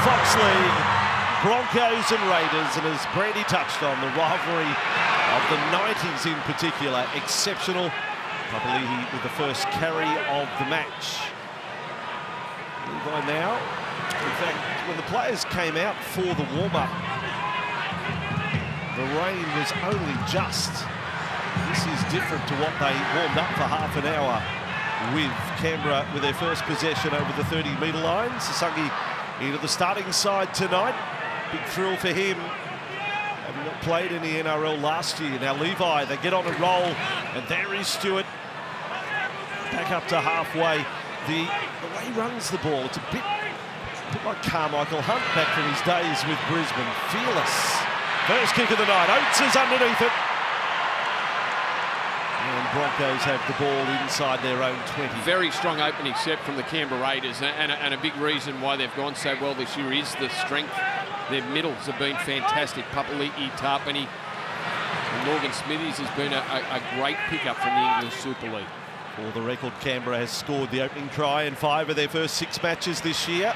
Fox League, Broncos and Raiders, and as Brandy touched on, the rivalry of the 90s in particular, exceptional. Papali'i with the first carry of the match. Levi now. In fact, when the players came out for the warm-up, the rain was only just. This is different to what they warmed up for half an hour with. Canberra with their first possession over the 30-metre line. Sasungi into the starting side tonight. Big thrill for him. Having not played in the NRL last year. Now Levi, they get on a roll, and there is Stewart. Back up to halfway. The way he runs the ball, it's a bit like Carmichael Hunt back from his days with Brisbane. Fearless. First kick of the night. Oates is underneath it. And Broncos have the ball inside their own 20. Very strong opening set from the Canberra Raiders, and a big reason why they've gone so well this year is the strength. Their middles have been fantastic. Papali'i, Tarpany, and Morgan Smithies has been a great pickup from the English Super League. For the record, Canberra has scored the opening try in 5 of their first 6 matches this year.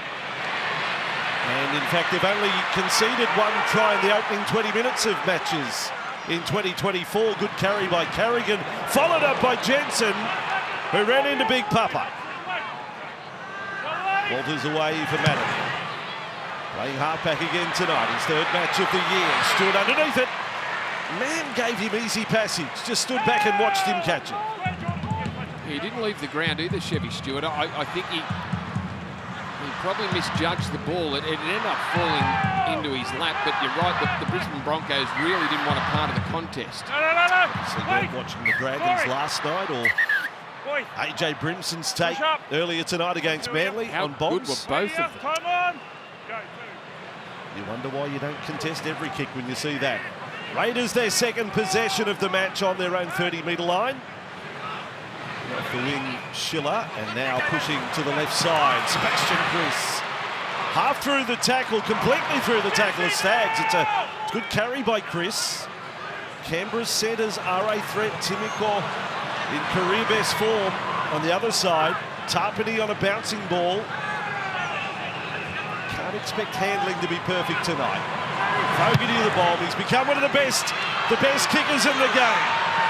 And in fact, they've only conceded 1 try in the opening 20 minutes of matches in 2024. Good carry by Carrigan, followed up by Jensen, who ran into Big Papa. Walters away for Madden. Playing halfback again tonight, his 3rd match of the year. Stood underneath it. Man gave him easy passage, just stood back and watched him catch it. He didn't leave the ground either, Chevy Stewart. I think he probably misjudged the ball. It ended up falling into his lap, but you're right, the Brisbane Broncos really didn't want a part of the contest. So we're watching the Dragons last night, or AJ Brimson's take earlier tonight against Manly on bombs. Good were both of them. You wonder why you don't contest every kick when you see that. Raiders their 2nd possession of the match on their own 30-metre line. Off the wing, Schiller, and now pushing to the left side, Sebastian Chris. Half through the tackle, completely through the tackle of Stags. It's a good carry by Chris. Canberra's centres are a threat. Timiko in career best form on the other side. Tarpany on a bouncing ball. Can't expect handling to be perfect tonight. Fogarty to the bomb. He's become one of the best kickers in the game.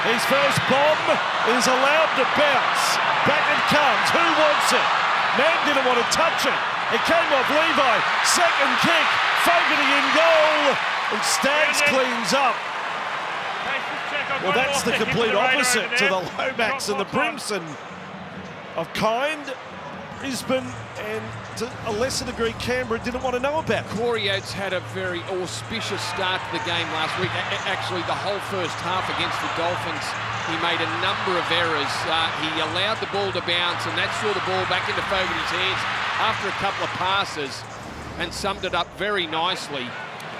His first bomb is allowed to bounce. Back it comes. Who wants it? Man didn't want to touch it. It came off Levi. 2nd kick. Fogarty in goal. And Stags cleans up. Well, that's the complete opposite to the Lomax and the Brimson of kind. Brisbane, and to a lesser degree, Canberra didn't want to know about. Corey Oates had a very auspicious start to the game last week. Actually, the whole first half against the Dolphins, he made a number of errors. He allowed the ball to bounce, and that saw the ball back into Fogarty's hands after a couple of passes, and summed it up very nicely.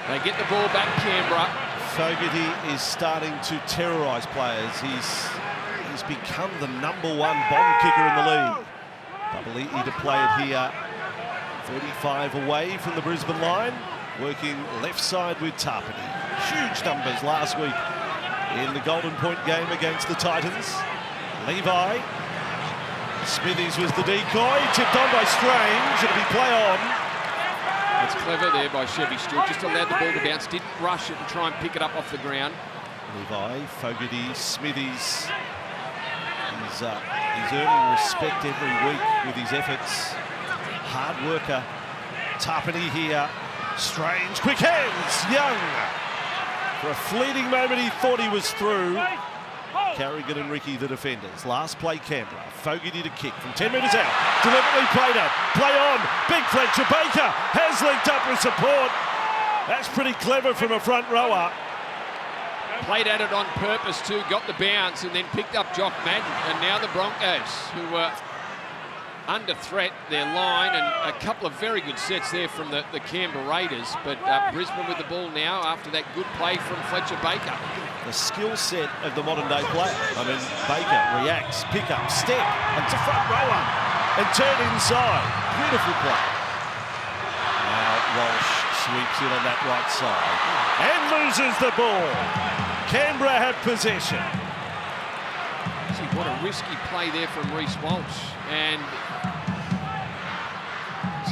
They get the ball back, Canberra. Fogarty is starting to terrorise players. He's become the #1 bomb kicker in the league. Papali'i to play it here. 35 away from the Brisbane line. Working left side with Tarpany. Huge numbers last week in the Golden Point game against the Titans. Levi. Smithies was the decoy. Tipped on by Strange. It'll be play on. That's clever there by Chevy Stewart. Just allowed the ball to bounce. Didn't rush it and try and pick it up off the ground. Levi, Fogarty, Smithies. He's earning respect every week with his efforts. Hard worker. Tarpany here. Strange. Quick hands. Young. For a fleeting moment, he thought he was through. Carrigan and Ricky, the defenders. Last play, Canberra. Fogarty to kick from 10 metres out. Deliberately played up. Play on. Big Fletcher Baker has linked up with support. That's pretty clever from a front rower. Played at it on purpose too, got the bounce, and then picked up Jock Madden. And now the Broncos, who were under threat, their line, and a couple of very good sets there from the Canberra Raiders. But Brisbane with the ball now after that good play from Fletcher Baker. The skill set of the modern day player. I mean, Baker reacts, pick up, step, and to front rower, and turn inside. Beautiful play. Now Walsh sweeps in on that right side and loses the ball. Canberra have possession. See, what a risky play there from Reece Walsh. And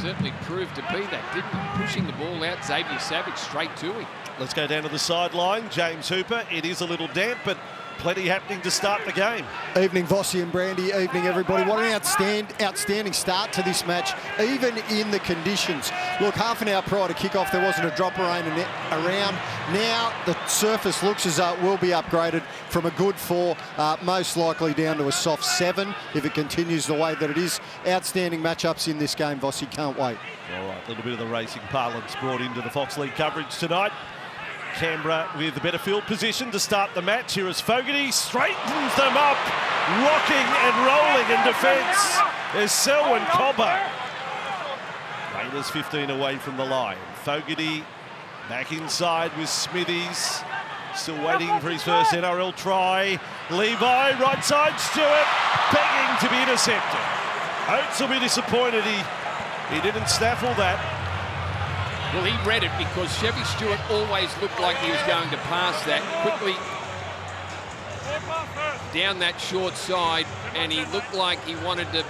certainly proved to be that, didn't he? Pushing the ball out, Xavier Savage straight to him. Let's go down to the sideline. James Hooper. It is a little damp, but plenty happening to start the game. Evening, Vossi and Brandy. Evening, everybody. What an outstanding start to this match, even in the conditions. Look, half an hour prior to kick-off, there wasn't a drop of rain around. Now the surface looks as though it will be upgraded from a good 4, most likely down to a soft 7 if it continues the way that it is. Outstanding matchups in this game, Vossi. Can't wait. All right, a little bit of the racing parlance brought into the Fox League coverage tonight. Canberra with the better field position to start the match. Here is Fogarty, straightens them up, rocking and rolling in defence. There's Selwyn Cobber. Raiders 15 away from the line. Fogarty back inside with Smithies. Still waiting for his first NRL try. Levi, right side, Stewart, begging to be intercepted. Oates will be disappointed he didn't snaffle that. Well, he read it because Chevy Stewart always looked like he was going to pass that quickly down that short side, and he looked like he wanted to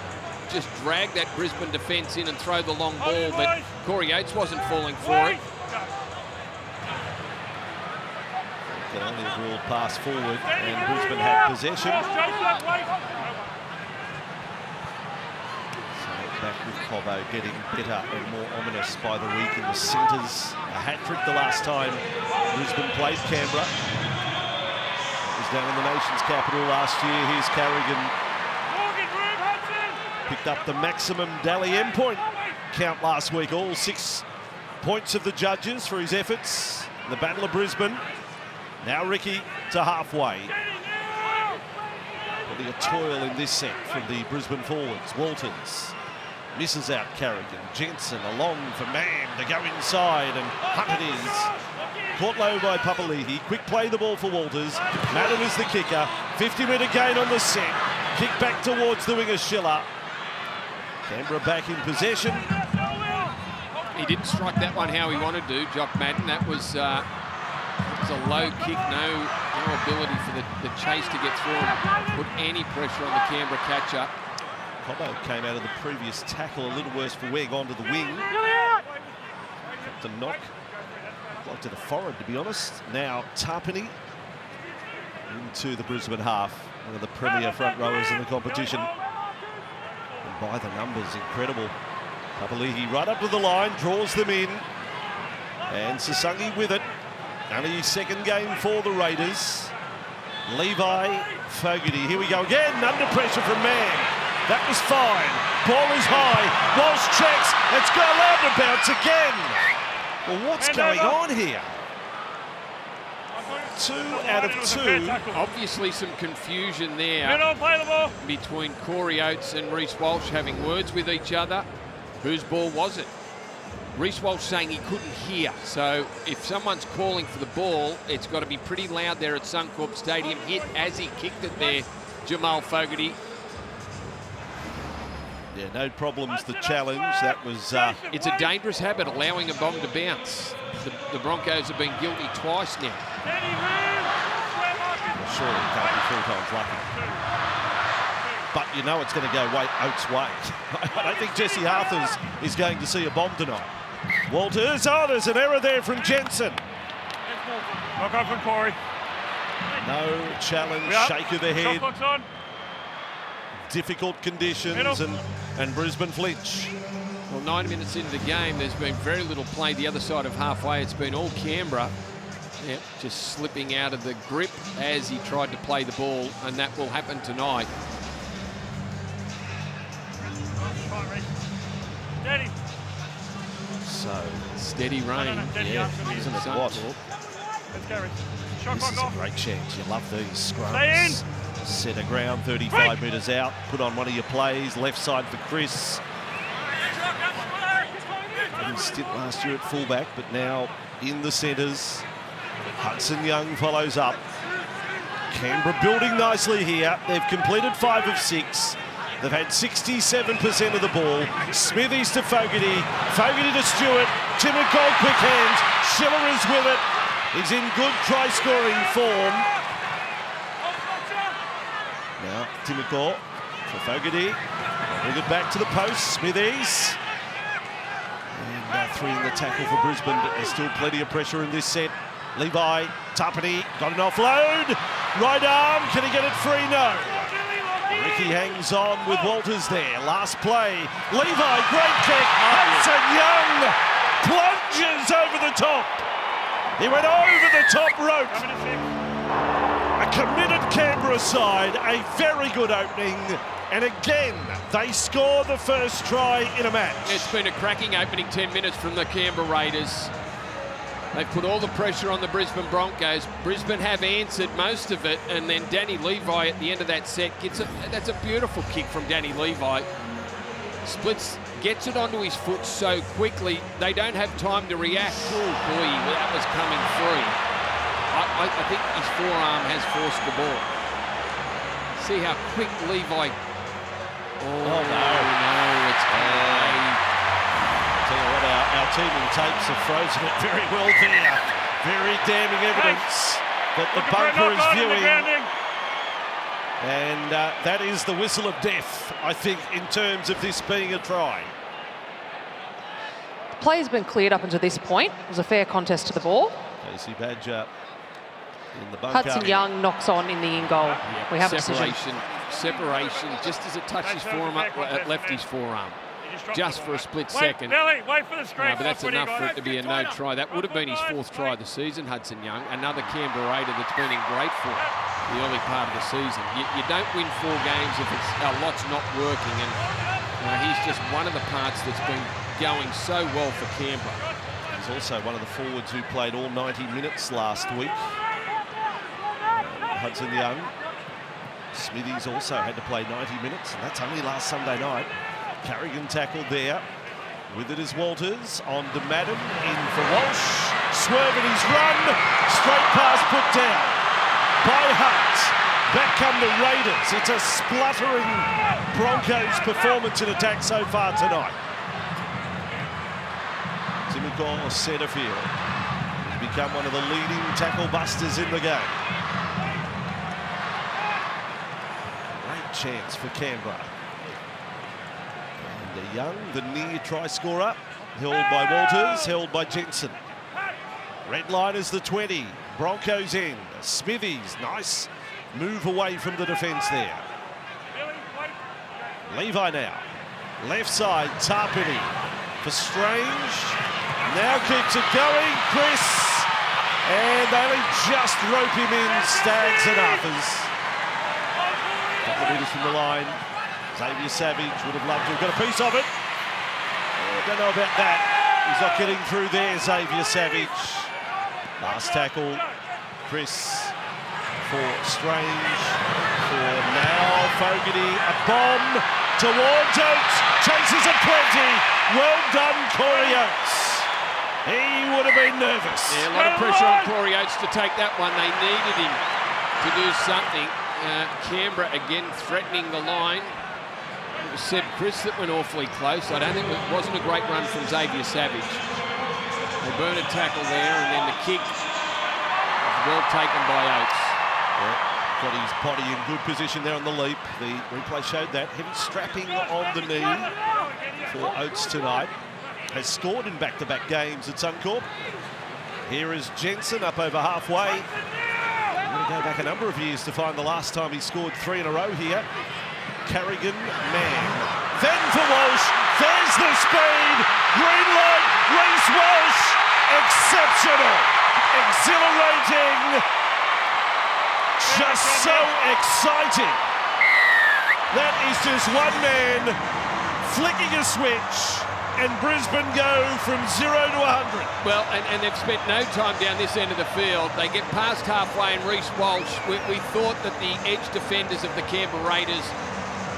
just drag that Brisbane defence in and throw the long ball, but Corey Oates wasn't falling for it. Can only have ruled pass forward, and Brisbane had possession. Back with Cobbo getting better and more ominous by the week in the centres. A hat-trick the last time Brisbane played Canberra. It was down in the nation's capital last year. Here's Carrigan. Picked up the maximum Dally M point count last week. All 6 points of the judges for his efforts in the Battle of Brisbane. Now Ricky to halfway. Putting a toil in this set from the Brisbane forwards. Walters misses out Carrigan. Jensen along for Mann to go inside, and Hunt it is. Caught low by Papali'i. Quick play the ball for Walters. Madden is the kicker. 50-metre gain on the set. Kick back towards the winger Schiller. Canberra back in possession. He didn't strike that one how he wanted to, Jock Madden. That was a low kick, no ability for the chase to get through and put any pressure on the Canberra catcher. Cobbo came out of the previous tackle a little worse for wear, gone to the wing. To knock. Like to the forehead, to be honest. Now Tarpany into the Brisbane half. One of the premier front rowers in the competition. And by the numbers, incredible. Papali'i right up to the line, draws them in. And Sasungi with it. Only his second game for the Raiders. Levi, Fogarty. Here we go again, under pressure from Mann. That was fine. Ball is high. Walsh checks. It's gone out and bounce again. Well, what's going on here? 2 out of 2. Obviously some confusion there between Corey Oates and Reece Walsh having words with each other. Whose ball was it? Reece Walsh saying he couldn't hear. So if someone's calling for the ball, it's got to be pretty loud there at Suncorp Stadium. Hit as he kicked it there, Jamal Fogarty. Yeah, no problems the challenge. That was... It's a dangerous habit, allowing a bomb to bounce. The Broncos have been guilty twice now. Well, surely it can't be 3 times lucky. But you know it's going to go Oates' way. I don't think Jesse Arthurs is going to see a bomb tonight. Walters, there's an error there from Jensen. Knock on from Corey. No challenge, shake of the head. Difficult conditions and Brisbane flinch. Well, 9 minutes into the game, there's been very little play the other side of halfway. It's been all Canberra. Yep, just slipping out of the grip as he tried to play the ball, and that will happen tonight. Steady. So, steady rain. Yeah, isn't it what? Let's carry. This is a great chance. You love these scrums. Centre ground, 35 metres out. Put on one of your plays. Left side for Chris. Didn't stint last year at fullback, but now in the centres. Hudson Young follows up. Canberra building nicely here. They've completed 5 of 6. They've had 67% of the ball. Smithies to Fogarty. Fogarty to Stewart. Tim McCall, quick hands. Schiller is with it. He's in good try-scoring form. Now, Tim McCall for Fogarty. Bring it back to the post. Smithies. And 3 in the tackle for Brisbane, but there's still plenty of pressure in this set. Levi, Tapani, got an offload. Right arm, can he get it free? No. Ricky hangs on with Walters there. Last play. Levi, great kick. Hudson Young plunges over the top. He went over the top rope. A committed Canberra side, a very good opening. And again, they score the first try in a match. It's been a cracking opening 10 minutes from the Canberra Raiders. They've put all the pressure on the Brisbane Broncos. Brisbane have answered most of it, and then Danny Levi at the end of that set gets it. That's a beautiful kick from Danny Levi. Splits, gets it onto his foot so quickly, they don't have time to react. Oh boy, that was coming free. I think his forearm has forced the ball. See how quick Levi... Oh, no, it's away. Tell you what, our team in tapes have frozen it very well there. Very damning evidence that the bunker is viewing. And that is the whistle of death, I think, in terms of this being a try. The play's been cleared up until this point. It was a fair contest to the ball. Casey Badger in the bunker. Hudson Young knocks on in the in goal. Yep. We have separation, just as it touched his forearm up, it left his forearm. Just for a split second. Wait for the screen. But that's enough for it to be a no try. That would have been his 4th try of the season, Hudson Young. Another Canberra Raider that's been in great form the early part of the season. You don't win 4 games if it's a lot's not working, and he's just one of the parts that's been going so well for Canberra. He's also one of the forwards who played all 90 minutes last week. Hudson Young. Smithies also had to play 90 minutes, and that's only last Sunday night. Carrigan tackled there. With it is Walters on to Madden, in for Walsh. Swerving his run. Straight pass put down by Hunt. Back come the Raiders. It's a spluttering Broncos performance in attack so far tonight. Timoko Setterfield has become one of the leading tackle busters in the game. Great chance for Canberra. And Young, the near try scorer, held by Walters, held by Jensen. Red line is the 20. Broncos end. Smithies, nice move away from the defence there. Levi now. Left side, Tarpany for Strange. Now keeps it going, Chris. And they only just rope him in, Stags and others. Couple of metres from the line. Xavier Savage would have loved to have got a piece of it. Don't know about that. He's not getting through there, Xavier Savage. Last tackle, Chris for Strange. For now, Fogarty, a bomb towards Oates. Chases it plenty. Well done, Corey Oates. He would have been nervous. Yeah, a lot of pressure on Corey Oates to take that one. They needed him to do something. Canberra again threatening the line. It was Seb Chris that went awfully close. I don't think it wasn't a great run from Xavier Savage. They burn a tackle there, and then the kick was well taken by Oates. Yeah, got his body in good position there on the leap. The replay showed that. Heavy strapping on the knee for Oates tonight. Has scored in back-to-back games at Suncorp. Here is Jensen up over halfway. I'm going to go back a number of years to find the last time he scored 3 in a row here. Carrigan, man. Then for Walsh. There's the speed. Green light. Reece Walsh. Exceptional. Exhilarating. Just so exciting. That is just one man flicking a switch, and Brisbane go from 0 to 100. Well, and they've spent no time down this end of the field. They get past halfway, and Reece Walsh, we thought that the edge defenders of the Canberra Raiders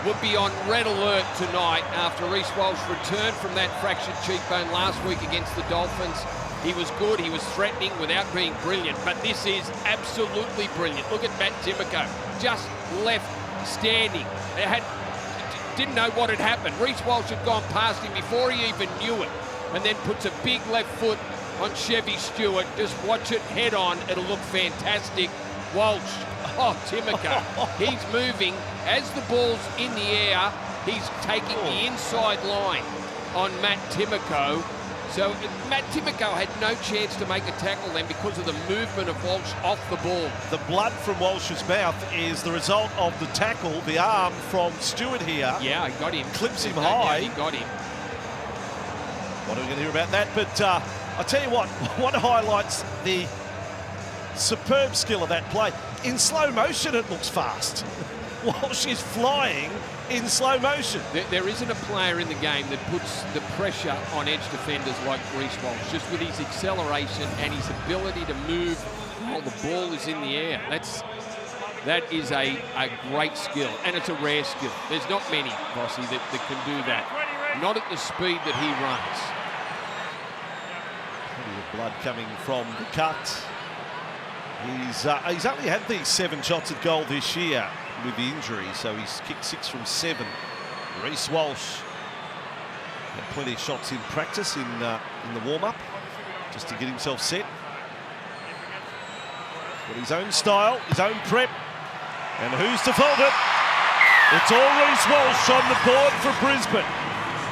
would be on red alert tonight after Reece Walsh returned from that fractured cheekbone last week against the Dolphins. He was good, he was threatening without being brilliant, but this is absolutely brilliant. Look at Matt Timoko, just left standing. Didn't know what had happened. Reece Walsh had gone past him before he even knew it, and then puts a big left foot on Chevy Stewart. Just watch it head on, it'll look fantastic. Walsh, oh, Timoko, he's moving. As the ball's in the air, he's taking the inside line on Matt Timoko. So Matt Timoko had no chance to make a tackle then because of the movement of Walsh off the ball. The blood from Walsh's mouth is the result of the tackle, the arm from Stewart here. Yeah, he got him. Clips him Yeah, high. he got him. What are we going to hear about that? But I'll tell you what highlights the superb skill of that play. In slow motion, it looks fast. Walsh is flying in slow motion. There isn't a player in the game that puts the pressure on edge defenders like Reece Walsh, just with his acceleration and his ability to move while the ball is in the air. That is a great skill, and it's a rare skill. There's not many, Bossy, that can do that. Not at the speed that he runs. Plenty of blood coming from the cut. He's only had these 7 shots at goal this year with the injury, so he's kicked 6 from 7. Reece Walsh had plenty of shots in practice in the warm-up, just to get himself set. Got his own style, his own prep, and who's to fault it? It's all Reece Walsh on the board for Brisbane.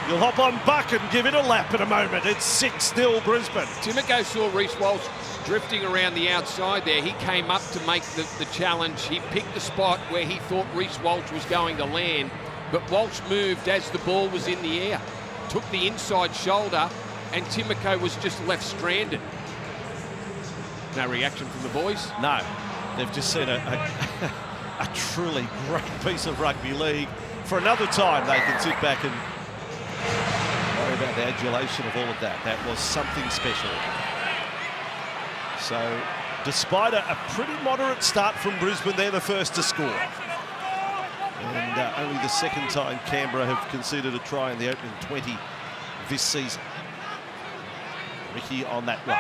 You'll hop on Buck and give it a lap in a moment. It's 6-0 Brisbane. Timoko saw Reece Walsh drifting around the outside there. He came up to make the challenge. He picked the spot where he thought Reece Walsh was going to land, but Walsh moved as the ball was in the air, took the inside shoulder, and Timoko was just left stranded. No reaction from the boys? No, they've just seen a truly great piece of rugby league. For another time, they can sit back and worry about the adulation of all of that. That was something special. So, despite a pretty moderate start from Brisbane, they're the first to score. And only the second time Canberra have conceded a try in the opening 20 this season. Ricky on that one.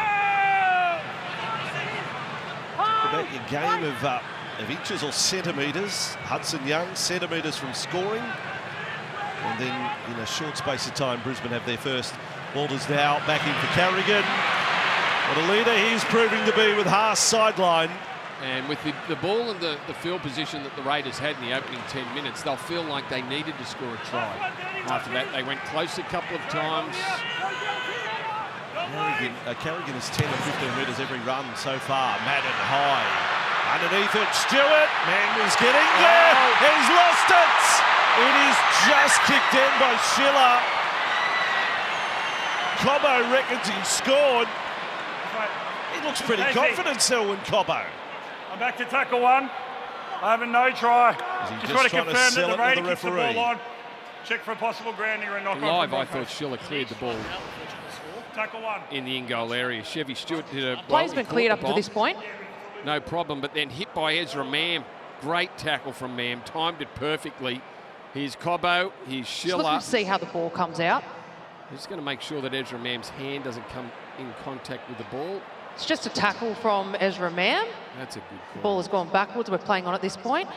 About your game of inches or centimetres. Hudson Young, centimetres from scoring. And then in a short space of time, Brisbane have their first. Walters now back in for Carrigan. What a leader he's proving to be with Haas sideline. And with the ball and the field position that the Raiders had in the opening 10 minutes, they'll feel like they needed to score a try. After that, they went close a couple of times. Carrigan is 10 or 15 metres every run so far. Madden high. Underneath it, Stewart. Man was getting there. He's lost it. It is just kicked in by Schiller. Cobbo reckons he scored. He looks pretty confident, Selwyn Cobbo. I'm back to tackle 1. I have a no try. Just want to trying to confirm sell that it the to Raider the kicks the referee. ball on. Check for a possible grounding or a knock-on. Live, I thought Schiller cleared the ball Tackle 1. in the in-goal area. Chevy Stewart did a... Play's he been caught cleared the up to bomb. this point. No problem, but then hit by Ezra Mam. Great tackle from Mam, timed it perfectly. Here's Cobbo, here's Just Schiller. looking to see how the ball comes out. He's going to make sure that Ezra Mam's hand doesn't come in contact with the ball. It's just a tackle from Ezra Mam. That's a good call. Ball has gone backwards. We're playing on at this point.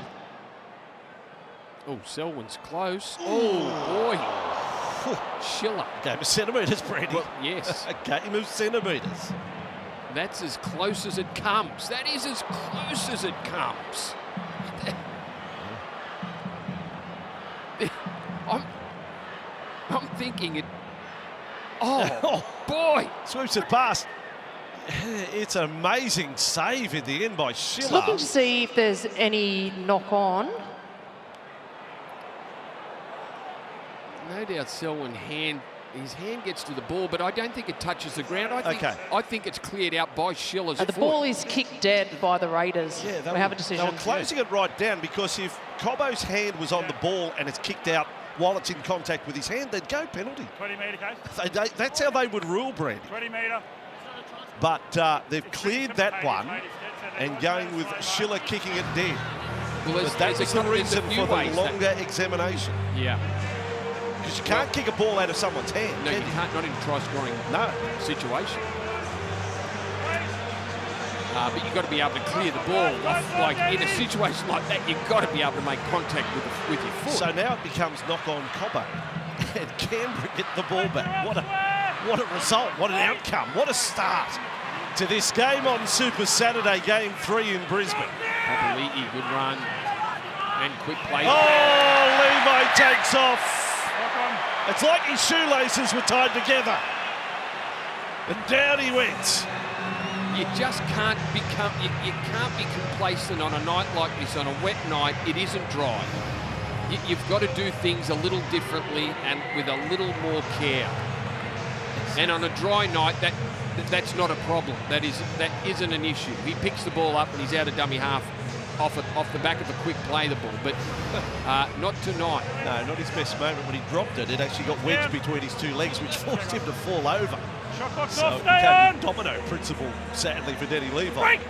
Oh, Selwyn's close. Oh, boy. Schiller. Game of centimetres, Brady. Well, yes. A game of centimetres. That's as close as it comes. That is as close as it comes. I'm thinking it. Oh, boy. Swoops it past. It's an amazing save in the end by Schiller. Just looking to see if there's any knock-on. No doubt Selwyn his hand gets to the ball, but I don't think it touches the ground. I think it's cleared out by Schiller's The foot. ball is kicked dead by the Raiders. Yeah, we have a decision. They were closing it right down, because if Cobbo's hand was on the ball and it's kicked out while it's in contact with his hand, they'd go penalty. 20-metre case. That's how they would rule, Brady. 20-metre. But they've cleared that one and going with Schiller kicking it dead. Well, But that was the reason for the longer examination. Yeah. Because you can't kick a ball out of someone's hand. No, you can can't, not in a try-scoring situation. But you've got to be able to clear the ball. Like, in a situation like that, you've got to be able to make contact with your foot. So now it becomes knock-on Cobbo. And Canberra get the ball back. What a result, what an outcome, what a start to this game on Super Saturday, Game 3 in Brisbane. Papali'i, good run. And quick play. Oh, Levi takes off. It's like his shoelaces were tied together. And down he went. You just can't become, you can't be complacent on a night like this, on a wet night. It isn't dry. You've got to do things a little differently and with a little more care. And on a dry night, that's not a problem. That isn't an issue. He picks the ball up and he's out of dummy half off the back of a quick play the ball, but not tonight. No, not his best moment. When he dropped it, it actually got wedged between his two legs, which forced him to fall over. So it became a domino principle, sadly, for Denny Levi. Break.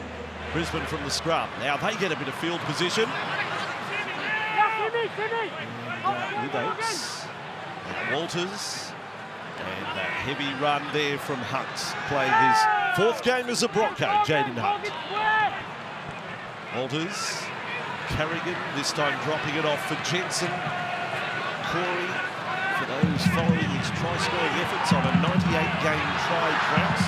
Brisbane from the scrum. Now they get a bit of field position. With Oates and Walters. And a heavy run there from Hunt, playing his fourth game as a Bronco, Jaden Hunt. Walters, Carrigan, this time dropping it off for Jensen. Corey, for those following his try-scoring efforts on a 98-game try drought.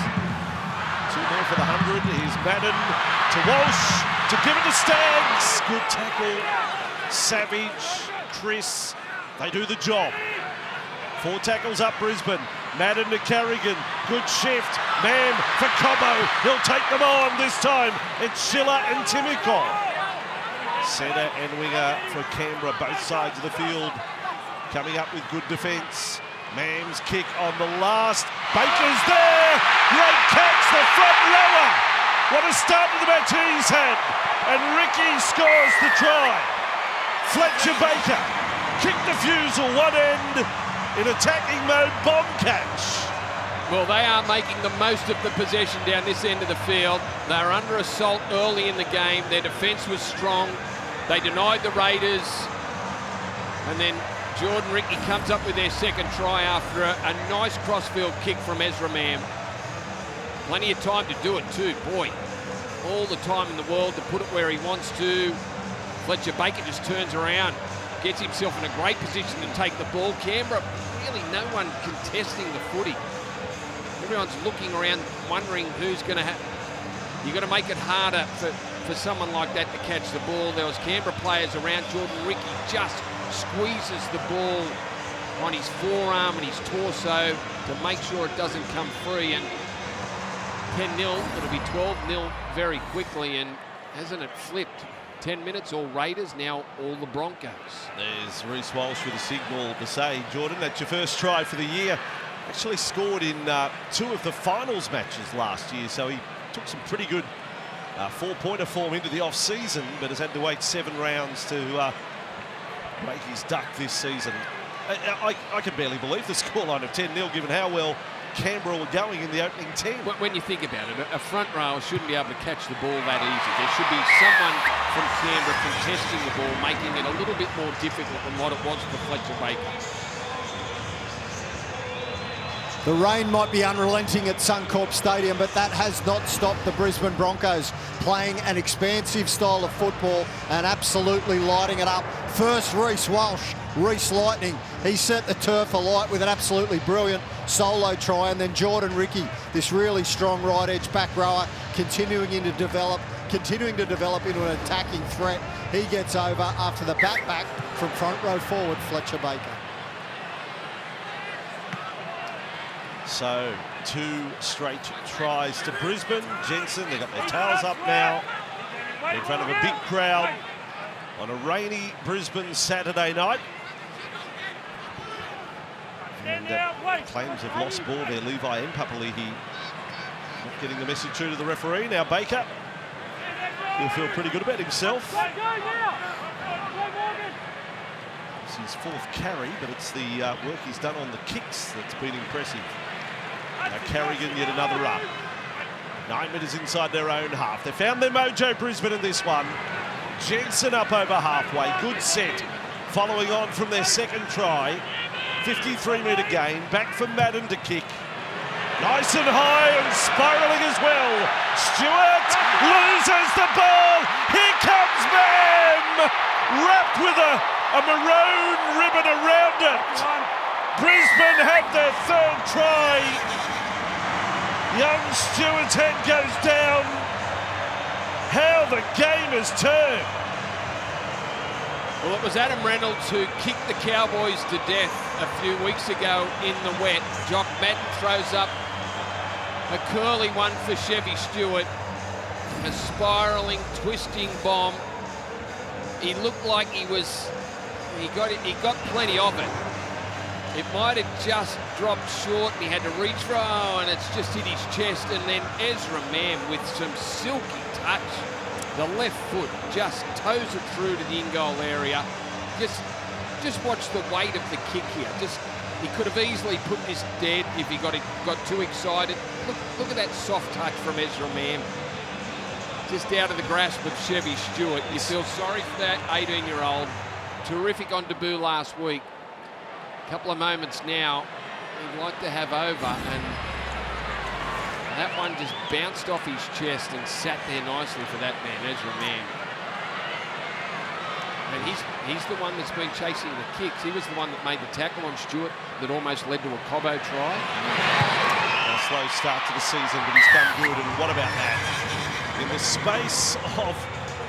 2 more for the 100. Here's Madden to Walsh to give it to Staggs. Good tackle. Savage, Chris, they do the job. 4 tackles up Brisbane. Madden to Carrigan. Good shift. Mam for Cobbo. He'll take them on this time. It's Schiller and Timicol. Centre and winger for Canberra, both sides of the field. Coming up with good defence. Mam's kick on the last. Baker's there. Great catch, the front rower. What a start to the match he's had. And Ricky scores the try. Fletcher Baker kicked the fusel one end. In attacking mode, bomb catch. Well, they are making the most of the possession down this end of the field. They're under assault early in the game. Their defence was strong. They denied the Raiders. And then Jordan Ricky comes up with their second try after a nice crossfield kick from Ezra Mam. Plenty of time to do it too. Boy, all the time in the world to put it where he wants to. Fletcher Baker just turns around, gets himself in a great position to take the ball. Canberra, really no one contesting the footy. Everyone's looking around, wondering who's going to have... You've got to make it harder for someone like that to catch the ball. There was Canberra players around. Jordan Ricky just squeezes the ball on his forearm and his torso to make sure it doesn't come free. And 10-0, it'll be 12-0 very quickly. And hasn't it flipped? 10 minutes, all Raiders, now all the Broncos. There's Reece Walsh with a signal to say, Jordan, that's your first try for the year. Actually scored in 2 of the finals matches last year, so he took some pretty good 4-pointer form into the off-season, but has had to wait 7 rounds to break his duck this season. I can barely believe the scoreline of 10-0, given how well Canberra were going in the opening 10. When you think about it, a front rower shouldn't be able to catch the ball that easy. There should be someone from Canberra contesting the ball, making it a little bit more difficult than what it was for Fletcher Baker. The rain might be unrelenting at Suncorp Stadium, but that has not stopped the Brisbane Broncos playing an expansive style of football and absolutely lighting it up. First, Reece Walsh, Reece Lightning. He set the turf alight with an absolutely brilliant solo try, and then Jordan Ricky, this really strong right edge back rower, continuing to develop into an attacking threat. He gets over after the back from front row forward, Fletcher Baker. So 2 straight tries to Brisbane. Jensen, they've got their tails up now in front of a big crowd on a rainy Brisbane Saturday night. And claims of lost ball there, Levi and Papali'i not getting the message through to the referee. Now Baker, he'll feel pretty good about himself. It's his 4th carry, but it's the work he's done on the kicks that's been impressive. Now Carrigan, yet another up. 9 minutes inside their own half. They found their mojo, Brisbane, in this one. Jensen up over halfway. Good set. Following on from their second try. 53-metre gain. Back for Madden to kick. Nice and high and spiralling as well. Stewart loses the ball. Here comes Mam. Wrapped with a maroon ribbon around it. Brisbane have their 3rd try. Young Stewart's head goes down. How the game has turned. Well, it was Adam Reynolds who kicked the Cowboys to death a few weeks ago in the wet. Jock Madden throws up A curly one for Chevy Stewart. A spiralling, twisting bomb. He looked like he got plenty of it. It might have just dropped short and he had to reach for, and it's just hit his chest. And then Ezra Mam with some silky touch. The left foot just toes it through to the in-goal area. Just watch the weight of the kick here. He could have easily put this dead if he got too excited. Look at that soft touch from Ezra Mam. Just out of the grasp of Chevy Stewart. You feel sorry for that 18-year-old. Terrific on debut last week. A couple of moments now he'd like to have over, and that one just bounced off his chest and sat there nicely for that man, Ezra Mam. And he's the one that's been chasing the kicks. He was the one that made the tackle on Stewart that almost led to a Cobbo try. A slow start to the season, but he's come good. And what about that? In the space of,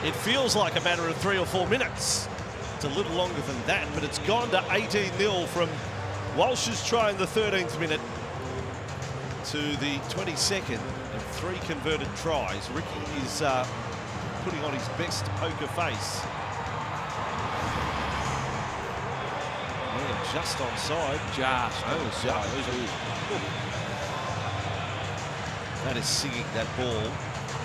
it feels like a matter of 3 or 4 minutes. It's a little longer than that, but it's gone to 18-0 from Walsh's try in the 13th minute to the 22nd, and 3 converted tries. Ricky is putting on his best poker face. Just onside. Just. That is singing that ball.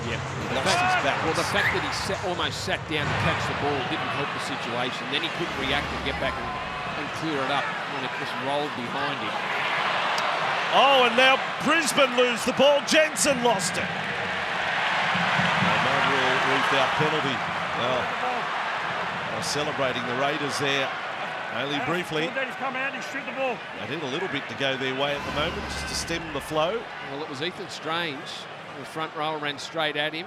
Yep. He lost his balance. Well, the fact that he almost sat down to catch the ball didn't help the situation. Then he couldn't react and get back and clear it up when it just rolled behind him. Oh, and now Brisbane lose the ball. Jensen lost it. Manuel reefed out penalty. Well, they're celebrating the Raiders there. Only briefly. He's come out, he's stripped the ball. They did a little bit to go their way at the moment, just to stem the flow. Well, it was Ethan Strange. The front row ran straight at him.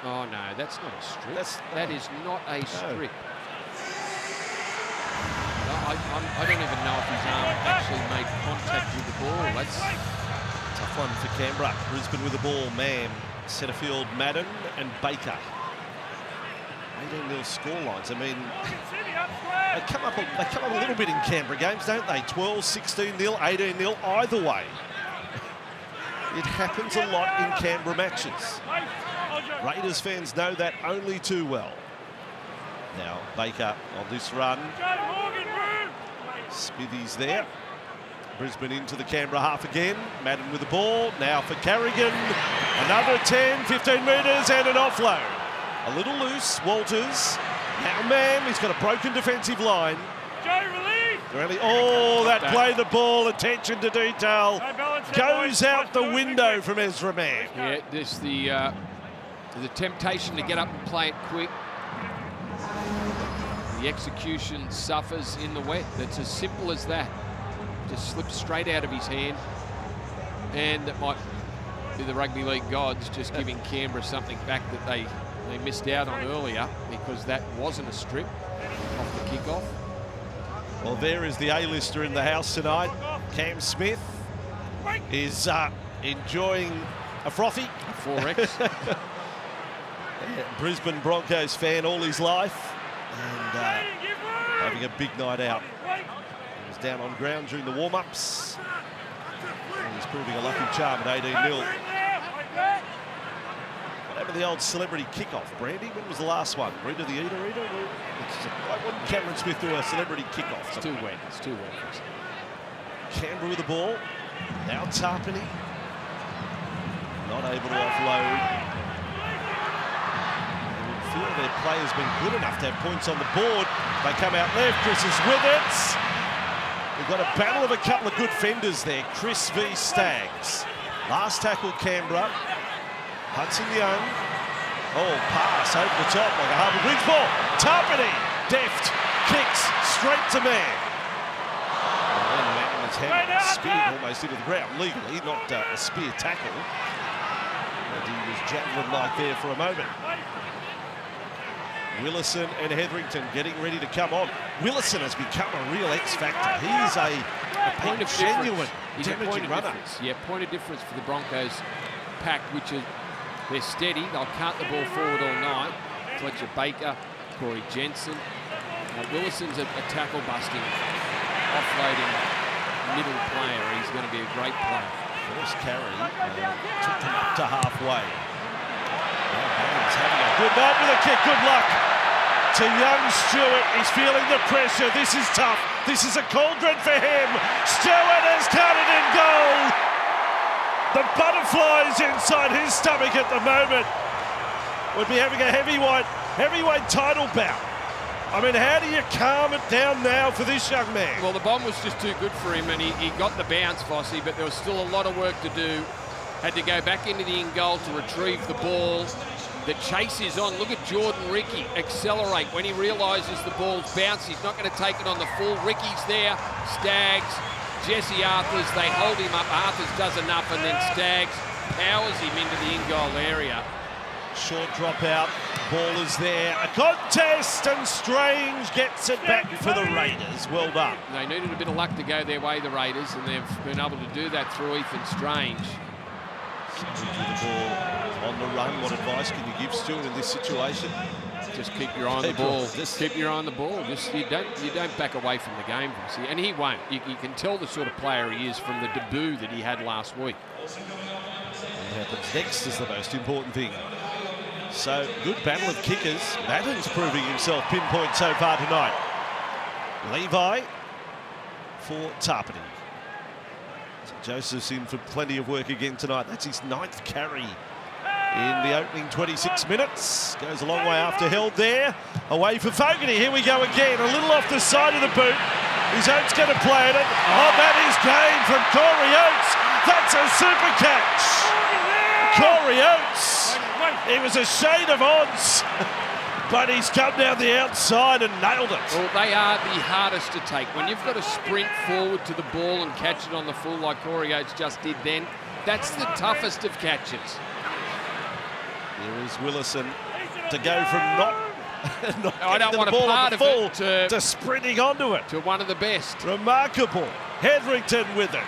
Oh, no, that's not a strip. That is not a strip. No, I don't even know if his arm actually made contact with the ball. That's tough one for Canberra. Brisbane with the ball. Mam, Setterfield, Madden and Baker. 18-0 scorelines. I mean, they come up a little bit in Canberra games, don't they? 12, 16-0, 18-0, either way. It happens a lot in Canberra matches. Raiders fans know that only too well. Now Baker on this run. Smithy's there. Brisbane into the Canberra half again. Madden with the ball. Now for Carrigan. Another 10, 15 metres and an offload. A little loose, Walters. Now Mam, he's got a broken defensive line. Oh, that play the ball, attention to detail. Goes out the window from Ezra Mam. Yeah, this the temptation to get up and play it quick. The execution suffers in the wet. That's as simple as that. Just slips straight out of his hand. And that might be the rugby league gods just giving Canberra something back that they missed out on earlier, because that wasn't a strip off the kickoff. Well, there is the A-lister in the house tonight. Cam Smith is enjoying a frothy. 4X. Brisbane Broncos fan all his life, and having a big night out. He was down on ground during the warm-ups. He's proving a lucky charm at 18-0. What happened to the old celebrity kickoff, Brandy? When was the last one? Rita the Eater? Why wouldn't Cameron Smith do a celebrity kickoff? It's too wet. It's too wet. Canberra with the ball. Now Tarpany. Not able to offload. They would feel their players been good enough to have points on the board. They come out left. Chris is with it. We've got a battle of a couple of good fenders there. Chris v Staggs. Last tackle Canberra. Hudson Young. Oh, pass over the top like a Harbour Bridge ball. Tarpany, deft, kicks straight to Man. And then Man was speared almost into the ground. Legally, not a spear tackle. And he was javelin-like there for a moment. Willison and Hetherington getting ready to come on. Willison has become a real X-factor. He's a point of genuine He's a point of runner. difference. Yeah, point of difference for the Broncos pack, which is they're steady. They'll cart the ball forward all night. Fletcher Baker, Corey Jensen. Willison's a tackle busting, offloading middle player. He's going to be a great player. First carry took them up to halfway. He's having a good night with a kick. Good luck to young Stewart. He's feeling the pressure. This is tough. This is a cauldron for him. Stewart has cut it in goal. The butterflies inside his stomach at the moment. Would be having a heavyweight title bout. I mean, how do you calm it down now for this young man? Well, the bomb was just too good for him, and he got the bounce, Fossey, but there was still a lot of work to do. Had to go back into the in goal to retrieve the ball. The chase is on. Look at Jordan Ricky accelerate when he realises the ball's bounced. He's not going to take it on the full. Ricky's there. Staggs, Jesse Arthurs, they hold him up. Arthurs does enough, and then Staggs powers him into the in goal area. Short drop out, ball is there, a contest, and Strange gets it back for the Raiders. Well done. They needed a bit of luck to go their way, the Raiders, and they've been able to do that through Ethan Strange. With the ball on the run, what advice can you give Stewart in this situation? Just keep your eye on the ball. Just keep your eye on the ball. Just you don't back away from the game, and he won't. You can tell the sort of player he is from the debut that he had last week. What happens next is the most important thing. So, good battle of kickers. Madden's proving himself pinpoint so far tonight. Levi for Tarpany. So Joseph's in for plenty of work again tonight. That's his 9th carry in the opening 26 minutes. Goes a long way after held there. Away for Fogarty. Here we go again. A little off the side of the boot. Is Oates going to play it? Oh, that is game from Corey Oates. That's a super catch. Corey Oates. It was a shade of odds, but he's come down the outside and nailed it. Well, they are the hardest to take. When you've got to sprint forward to the ball and catch it on the full like Corey Oates just did then, that's the toughest of catches. Here is Willison to go from not I don't want the ball a part on the full of it to sprinting onto it. To one of the best. Remarkable. Hedrington with it.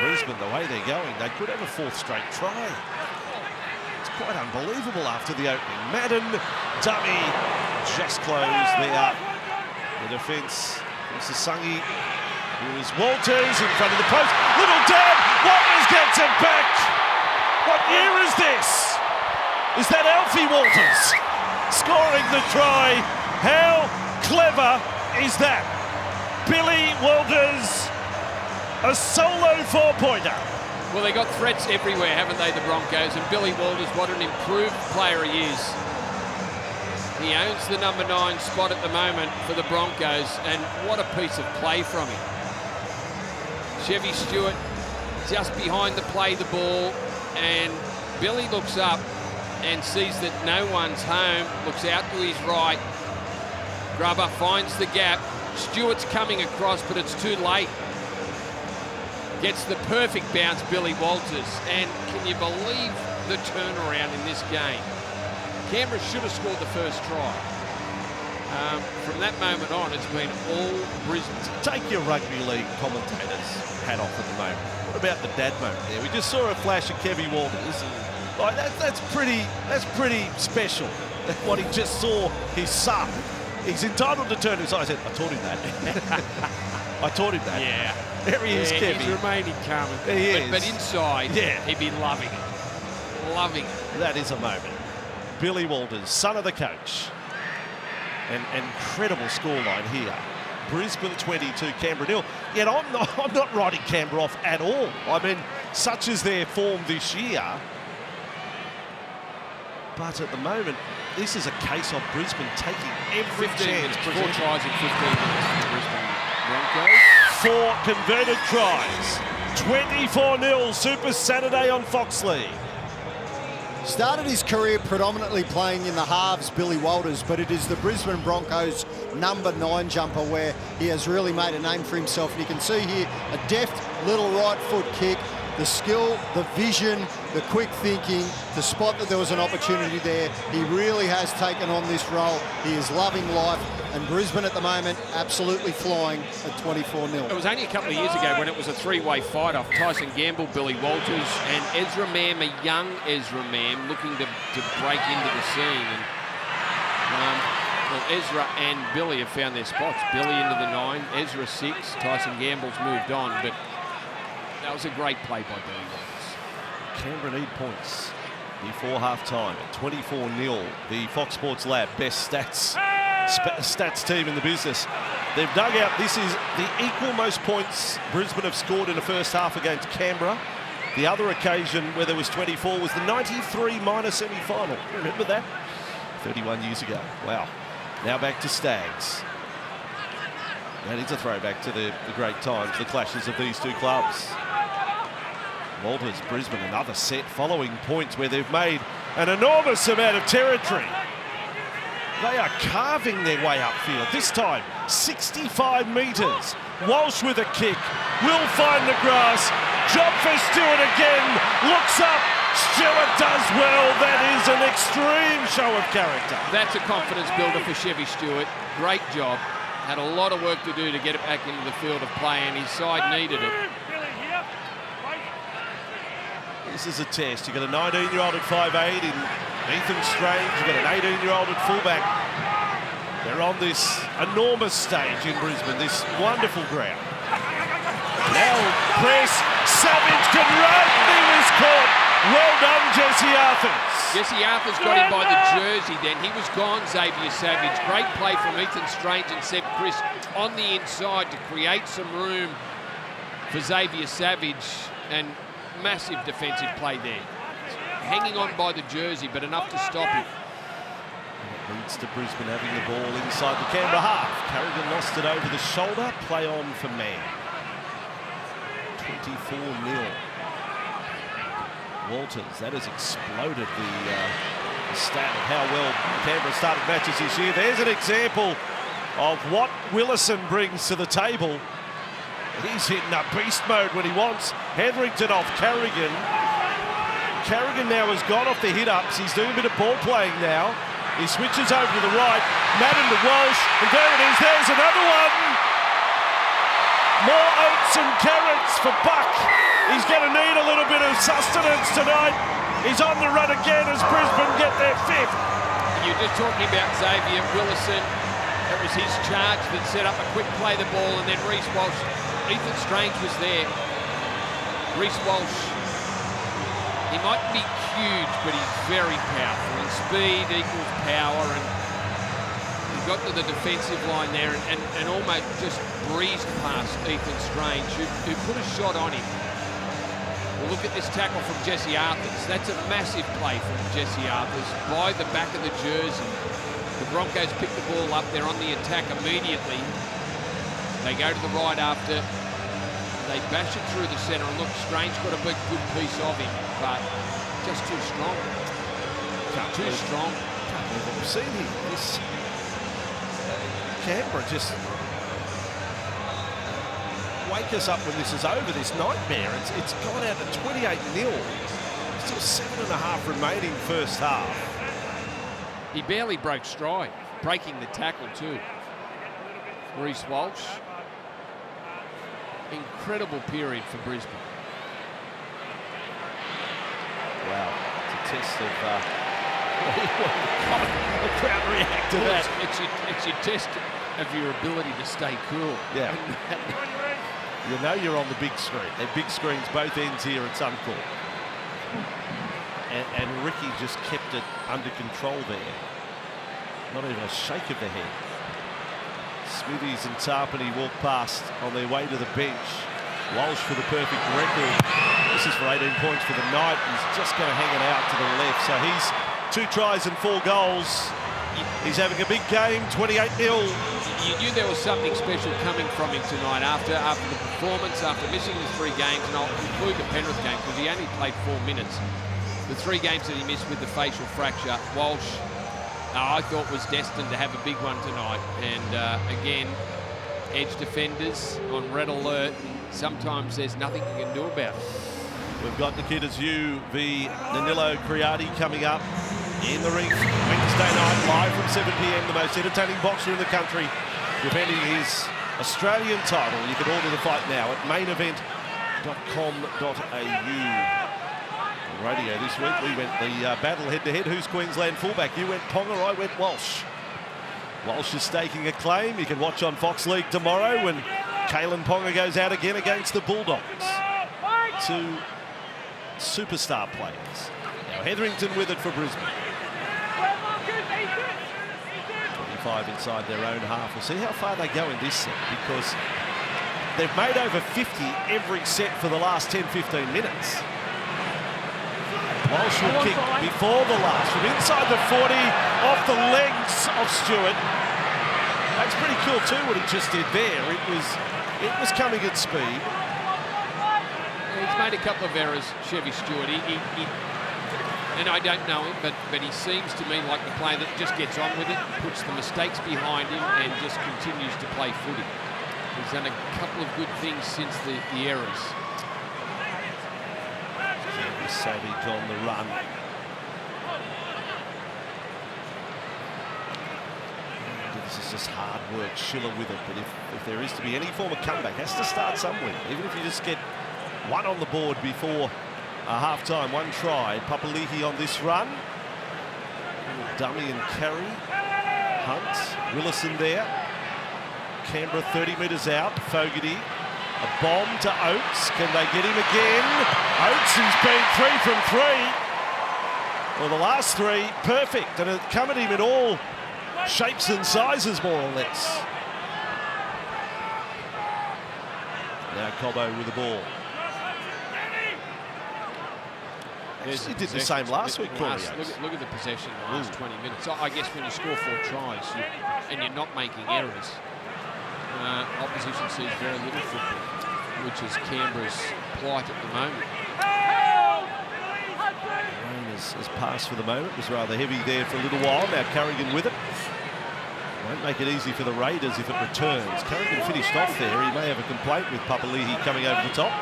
Brisbane, the way they're going, they could have a 4th straight try. It's quite unbelievable after the opening. Madden, dummy, just closed there. The defence, Sungi. Here is Walters in front of the post. Little dab, Walters gets it back. What year is this? Is that Alfie Walters scoring the try? How clever is that? Billy Walters, a solo 4-pointer. Well, they got threats everywhere, haven't they, the Broncos? And Billy Walters, what an improved player he is. He owns the number 9 spot at the moment for the Broncos, and what a piece of play from him. Chevy Stewart just behind the play the ball, and Billy looks up and sees that no one's home, looks out to his right. Grubber finds the gap. Stewart's coming across, but it's too late. Gets the perfect bounce, Billy Walters. And can you believe the turnaround in this game? Canberra should have scored the first try. From that moment on, it's been all Brisbane. Take your rugby league commentators' hat off at the moment. What about the dad moment there? We just saw a flash of Kevy Walters. Like that's pretty special. What he just saw his son. He's entitled to turn his eyes. I taught him that. I taught him that. Yeah. There he is, Kevy. He's remaining calm. He is. But inside, yeah, he'd be loving it. Loving it. That is a moment. Billy Walters, son of the coach. An incredible scoreline here. Brisbane 22, Canberra 0. Yet I'm not writing Canberra off at all. I mean, such is their form this year. But at the moment, this is a case of Brisbane taking every 15 chance. minutes, 4 tries in 15 minutes for the Brisbane Broncos. 4 converted tries. 24-0 Super Saturday on Foxley. Started his career predominantly playing in the halves, Billy Walters, but it is the Brisbane Broncos number 9 jumper where he has really made a name for himself. And you can see here a deft little right foot kick, the skill, the vision, the quick thinking, to spot that there was an opportunity there. He really has taken on this role. He is loving life, and Brisbane at the moment absolutely flying at 24-0. It was only a couple of years ago when it was a 3-way fight off. Tyson Gamble, Billy Walters, and Ezra Mam, a young Ezra Mam, looking to break into the scene. And, well, Ezra and Billy have found their spots. Billy into the 9, Ezra 6, Tyson Gamble's moved on, but That was a great play by Billy Walsh. Canberra need points before half-time at 24-0. The Fox Sports Lab best stats team in the business. They've dug out, this is the equal most points Brisbane have scored in the first half against Canberra. The other occasion where there was 24 was the 93 minor semi-final. Remember that? 31 years ago. Wow. Now back to Stags. That is a throwback to the great times, the clashes of these two clubs. Walters, Brisbane, another set following points where they've made an enormous amount of territory. They are carving their way upfield. This time, 65 metres. Walsh with a kick. Will find the grass. Job for Stewart again. Looks up. Stewart does well. That is an extreme show of character. That's a confidence builder for Chevy Stewart. Great job. Had a lot of work to do to get it back into the field of play, and his side needed it. This is a test. You've got a 19-year-old at 5'8" in Ethan Strange. You've got an 18-year-old at fullback. They're on this enormous stage in Brisbane, this wonderful ground. Now press. Savage can run. He was caught. Well done, Jesse Arthurs. Jesse Arthurs got him by the jersey then. He was gone, Xavier Savage. Great play from Ethan Strange and Seb Chris on the inside to create some room for Xavier Savage, and massive defensive play there. Hanging on by the jersey, but enough to stop him. It leads to Brisbane having the ball inside the Canberra half. Carrigan lost it over the shoulder. Play on for man. 24-0. Walters, that has exploded the stat of how well Canberra started matches this year. There's an example of what Willison brings to the table. He's hitting up beast mode when he wants. Hetherington off Carrigan. Carrigan now has gone off the hit-ups. He's doing a bit of ball playing now. He switches over to the right. Madden to Walsh. And there it is. There's another one. More oats and carrots for Buck. He's going to need a little bit of sustenance tonight. He's on the run again as Brisbane get their fifth. You're just talking about Xavier Willison. It was his charge that set up a quick play the ball, and then Reece Walsh. Ethan Strange was there. Reece Walsh, he might be huge, but he's very powerful. And speed equals power, and he got to the defensive line there and almost just breezed past Ethan Strange, who put a shot on him. Well, look at this tackle from Jesse Arthurs. That's a massive play from Jesse Arthurs by the back of the jersey. The Broncos pick the ball up. They're on the attack immediately. They go to the right after. They bash it through the centre, and look, Strange got a big good piece of him, but just too strong. Too strong. Can't believe what we've seen here. This Canberra just wake us up when this is over, this nightmare. It's gone out to 28-0. Still 7.5 remaining first half. He barely broke stride, breaking the tackle too. Reece Walsh. Incredible period for Brisbane. Wow, it's a test of the crowd react to that. It's your test of your ability to stay cool. Yeah. You know you're on the big screen. They're big screens both ends here at Suncorp. And Ricky just kept it under control there. Not even a shake of the head. Smithies and Tarpany walk past on their way to the bench. Walsh for the perfect record. This is for 18 points for the night. He's just going to hang it out to the left. So he's 2 tries and 4 goals. He's having a big game, 28-0. You knew there was something special coming from him tonight after the performance, after missing the 3 games, and I'll include the Penrith game because he only played 4 minutes. The 3 games that he missed with the facial fracture, Walsh, I thought was destined to have a big one tonight. And again, edge defenders on red alert. Sometimes there's nothing you can do about it. We've got Nikita Zhu v Danilo Criati coming up in the ring Wednesday night, live from 7 p.m. The most entertaining boxer in the country, defending his Australian title. You can order the fight now at mainevent.com.au. Radio this week, we went the battle head-to-head. Who's Queensland fullback? You went Ponga, I went Walsh. Walsh is staking a claim. You can watch on Fox League tomorrow when Kalen Ponga goes out again against the Bulldogs. two superstar players. Now Hetherington with it for Brisbane. 25 inside their own half. We'll see how far they go in this set, because they've made over 50 every set for the last 10-15 minutes. Walsh will kick before the last, from inside the 40, off the legs of Stewart. That's pretty cool too, what he just did there. It was coming at speed. He's made a couple of errors, Chevy Stewart. And I don't know him, but he seems to me like the player that just gets on with it, puts the mistakes behind him, and just continues to play footy. He's done a couple of good things since the errors. Savage on the run. This is just hard work. Schiller with it, but if there is to be any form of comeback, has to start somewhere. Even if you just get one on the board before half-time, one try. Papali'i on this run. Dummy and carry. Hunt. Willison there. Canberra 30 metres out. Fogarty. A bomb to Oates. Can they get him again? Oates, he's been 3 from 3. Well, the last 3, perfect. And it come at him in all shapes and sizes, more or less. Now Cobbo with the ball. He did the same last week, Corey Oates. Look at the possession in the last 20 minutes. I guess when you score 4 tries and you're not making errors, opposition sees very little football, which is Canberra's plight at the moment. Rain has passed for the moment. It was rather heavy there for a little while. Now Carrigan with it. Won't make it easy for the Raiders if it returns. Carrigan finished off there. He may have a complaint with Papali'i coming over the top.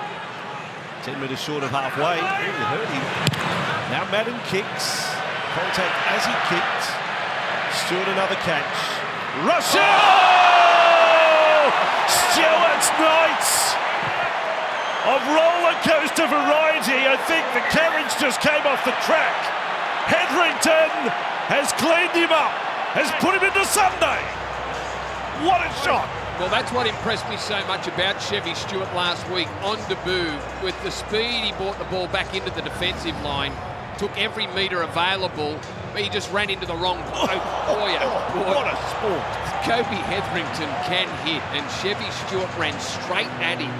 10 metres short of halfway. Really hurt him. Now Madden kicks. Contact as he kicked. Stewart another catch. Russell! Stewart's Knights of roller coaster variety. I think the carriage just came off the track. Hetherington has cleaned him up, has put him into Sunday. What a shot. Well, that's what impressed me so much about Chevy Stewart last week on debut. With the speed, he brought the ball back into the defensive line, took every metre available, but he just ran into the wrong boy. What a sport. Kobe Hetherington can hit, and Chevy Stewart ran straight at him.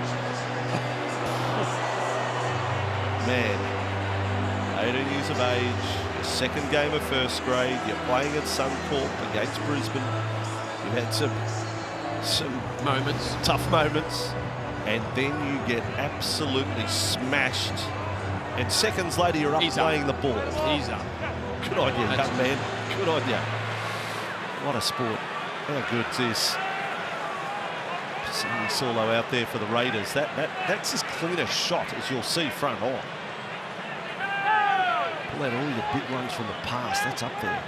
Man, 18 years of age, second game of first grade, you're playing at Suncorp against Brisbane. You've had some moments, tough moments, and then you get absolutely smashed. And seconds later, you're up playing the ball. He's up. Good on you, young man. Good on you. What a sport. How good's this? Sonny Solo out there for the Raiders. That's as clean a shot as you'll see front on. Pull out all your big ones from the past. That's up there.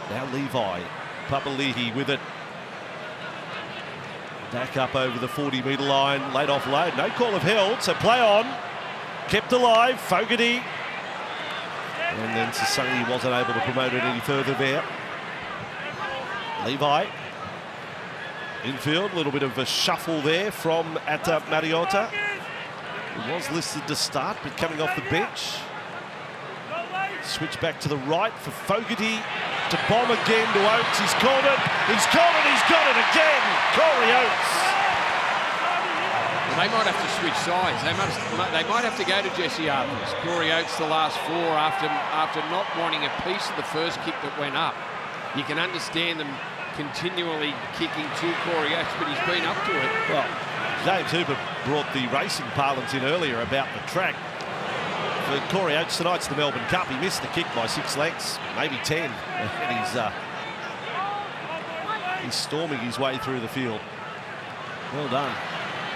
Now Levi. Papali'i with it. Back up over the 40-metre line. Late offload. No call of held, so play on. Kept alive. Fogarty. And then Sasangi wasn't able to promote it any further there. Levi. Infield, a little bit of a shuffle there from Atta Mariota. He was listed to start, but coming off the bench. Switch back to the right for Fogarty. To bomb again to Oates. He's caught it. He's caught it. He's got it again. Corey Oates. They might have to switch sides. They might have to go to Jesse Arthurs. Corey Oates the last 4 after not wanting a piece of the first kick that went up. You can understand them continually kicking to Corey Oates, but he's been up to it. Well, James Hooper brought the racing parlance in earlier about the track. For Corey Oates, tonight's the Melbourne Cup. He missed the kick by 6 lengths, maybe 10. And he's storming his way through the field. Well done.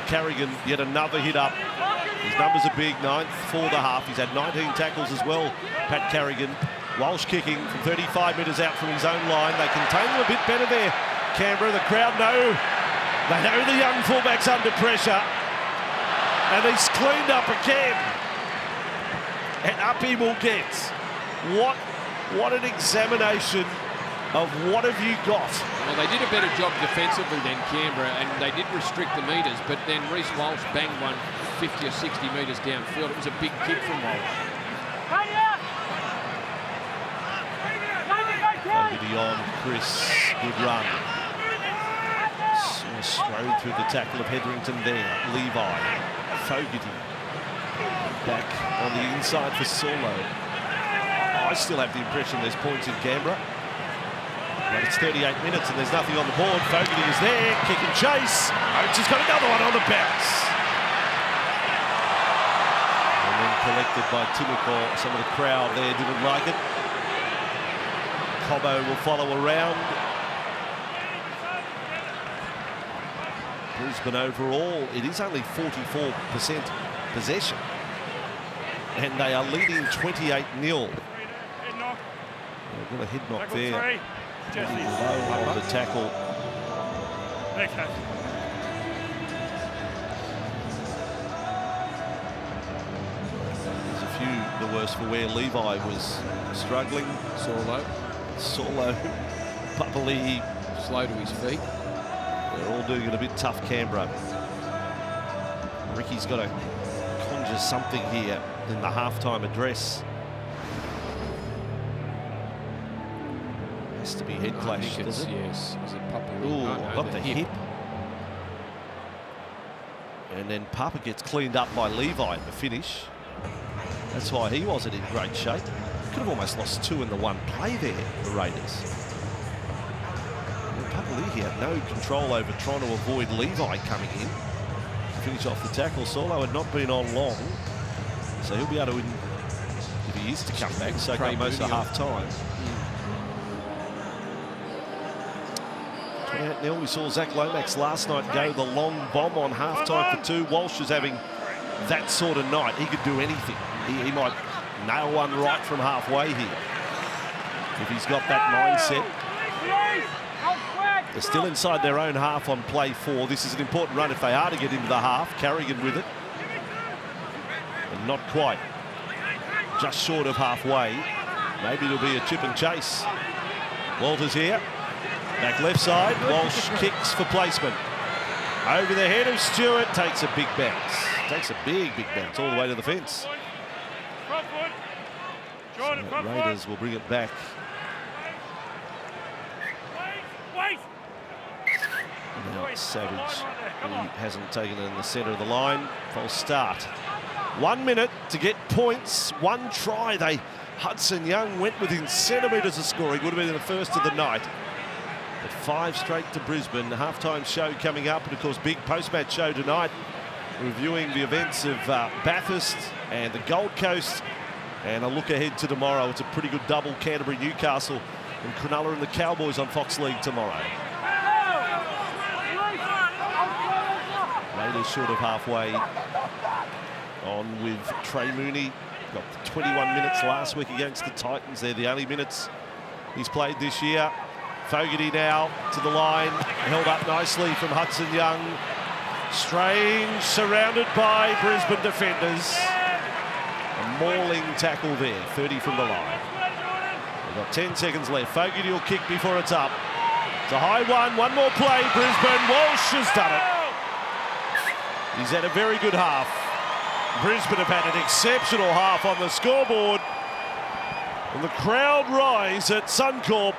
Carrigan, yet another hit up. His numbers are big, 9th for the half. He's had 19 tackles as well, Pat Carrigan. Walsh kicking from 35 metres out from his own line. They contain him a bit better there, Canberra. The crowd know the young fullback's under pressure. And he's cleaned up again. And up he will get. What an examination of what have you got. Well, they did a better job defensively than Canberra, and they did restrict the metres, but then Reece Walsh banged one 50 or 60 metres downfield. It was a big kick from Walsh. Fogarty on, Chris, good run. Strode through the tackle of Hetherington there. Levi, Fogarty, back on the inside for Solo. I still have the impression there's points in Canberra. But it's 38 minutes and there's nothing on the board. Fogarty is there, kick and chase. Oates has got another one on the bounce. And then collected by Timoko. Some of the crowd there didn't like it. Cobbo will follow around. Brisbane overall, it is only 44% possession. And they are leading 28-0. They've got a head knock there. Low on the tackle. There's a few the worse for wear. Levi was struggling. Solo. Papali. Slow to his feet. They're all doing it a bit tough, Canberra. Ricky's got to conjure something here in the halftime address. Has to be head clash, does it? Yes. Is it Papa? Ooh, no, got the hip. And then Papa gets cleaned up by Levi at the finish. That's why he wasn't in great shape. Could have almost lost two in the one play there, the Raiders. Papali'i had no control over trying to avoid Levi coming in to finish off the tackle. Solo had not been on long, so he'll be able to, if he is to come back, soak up most of half time. 28-0. We saw Zach Lomax last night go the long bomb on half-time for two. Walsh is having that sort of night. He could do anything. He might nail one right from halfway here if he's got that mindset. They're still inside their own half on play 4. This is an important run if they are to get into the half. Carrigan with it. And not quite. Just short of halfway. Maybe it'll be a chip and chase. Walters here. Back left side. Walsh kicks for placement. Over the head of Stewart. Takes a big bounce. Takes a big bounce all the way to the fence. So Raiders will bring it back. Now it's Savage, who hasn't taken it in the centre of the line. False start. 1 minute to get points. One try. Hudson Young went within centimetres of scoring. Would have been the first of the night. But 5 straight to Brisbane. The halftime show coming up. And of course, big post-match show tonight. Reviewing the events of Bathurst and the Gold Coast. And a look ahead to tomorrow. It's a pretty good double. Canterbury, Newcastle, and Cronulla and the Cowboys on Fox League tomorrow. Raiders short of halfway on with Trey Mooney. Got 21 minutes last week against the Titans. They're the only minutes he's played this year. Fogarty now to the line. Held up nicely from Hudson Young. Strange, surrounded by Brisbane defenders. A mauling tackle there, 30 from the line. We've got 10 seconds left. Fogarty will kick before it's up. It's a high one more play, Brisbane. Walsh has done it. He's had a very good half. Brisbane have had an exceptional half on the scoreboard. And the crowd rise at Suncorp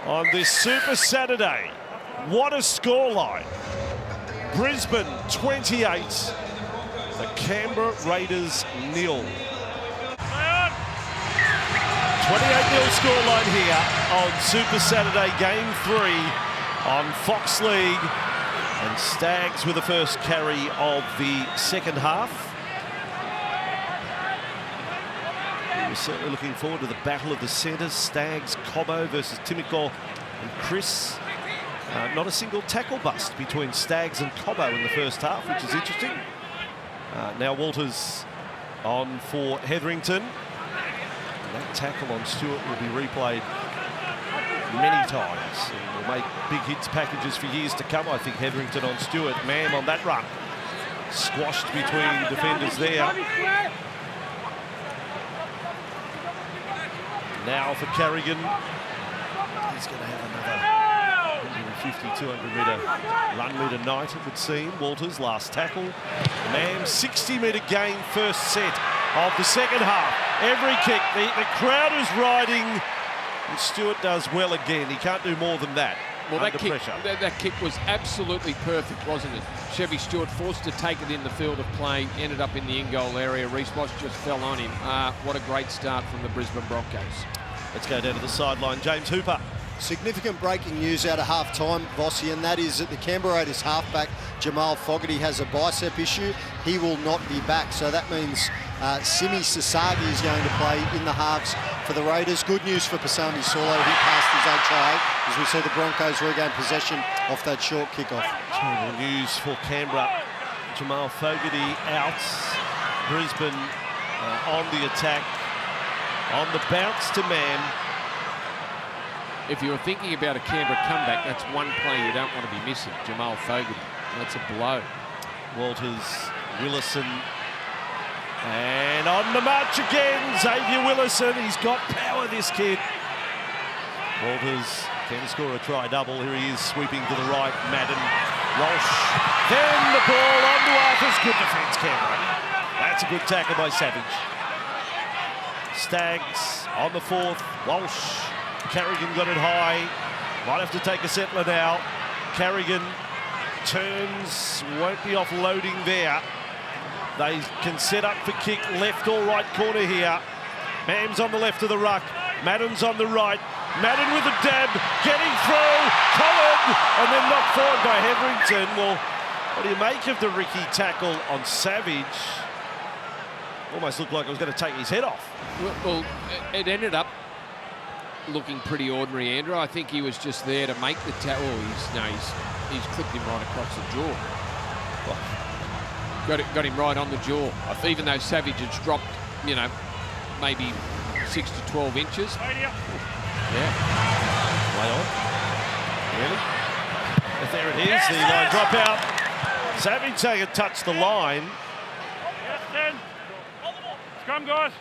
on this Super Saturday. What a scoreline. Brisbane 28, the Canberra Raiders 0. 28-0 scoreline here on Super Saturday Game 3 on Fox League. And Stags with the first carry of the second half. We're certainly looking forward to the battle of the centres. Stags, Cobbo versus Timoko and Chris. Not a single tackle bust between Stags and Cobbo in the first half, which is interesting. Now Walters on for Hetherington. And that tackle on Stewart will be replayed many times. And will make big hits packages for years to come, I think. Hetherington on Stewart. Man on that run. Squashed between defenders there. Now for Carrigan. He's going to have another 250, 200-metre run metre night, it would seem. Walters, last tackle. Man, 60-metre gain, first set of the second half. Every kick, the crowd is riding, and Stewart does well again. He can't do more than that. Well, under pressure. That kick was absolutely perfect, wasn't it? Chevy Stewart forced to take it in the field of play, ended up in the in-goal area. Reece Walsh just fell on him. What a great start from the Brisbane Broncos. Let's go down to the sideline. James Hooper. Significant breaking news out of half-time, Vossi, and that is that the Canberra Raiders halfback, Jamal Fogarty, has a bicep issue. He will not be back, so that means Simi Sasagi is going to play in the halves for the Raiders. Good news for Pasami Saulo. He passed his HIA as we see the Broncos regain possession off that short kickoff. Terrible news for Canberra. Jamal Fogarty out. Brisbane on the attack. On the bounce to man. If you're thinking about a Canberra comeback, that's one play you don't want to be missing. Jamal Fogarty. That's a blow. Walters, Willison. And on the march again, Xavier Willison. He's got power, this kid. Walters can score a try-double. Here he is sweeping to the right. Madden, Walsh. Then the ball on to Arthur's. Good defence, Canberra. That's a good tackle by Savage. Staggs on the fourth. Walsh. Carrigan got it high. Might have to take a settler now. Carrigan turns. Won't be offloading there. They can set up for kick left or right corner here. Mams on the left of the ruck. Madden's on the right. Madden with a dab. Getting through. Collared. And then knocked forward by Hetherington. Well, what do you make of the Ricky tackle on Savage? Almost looked like it was going to take his head off. Well, it ended up looking pretty ordinary, Andrew. I think he was just there to make the tackle. He's clipped him right across the jaw. Got him right on the jaw. Even though Savage had dropped, maybe 6 to 12 inches. Yeah. Play on. Really? But there it is, the line drop out. Savage saying it touched the line. Yes, 10. Scrum, guys.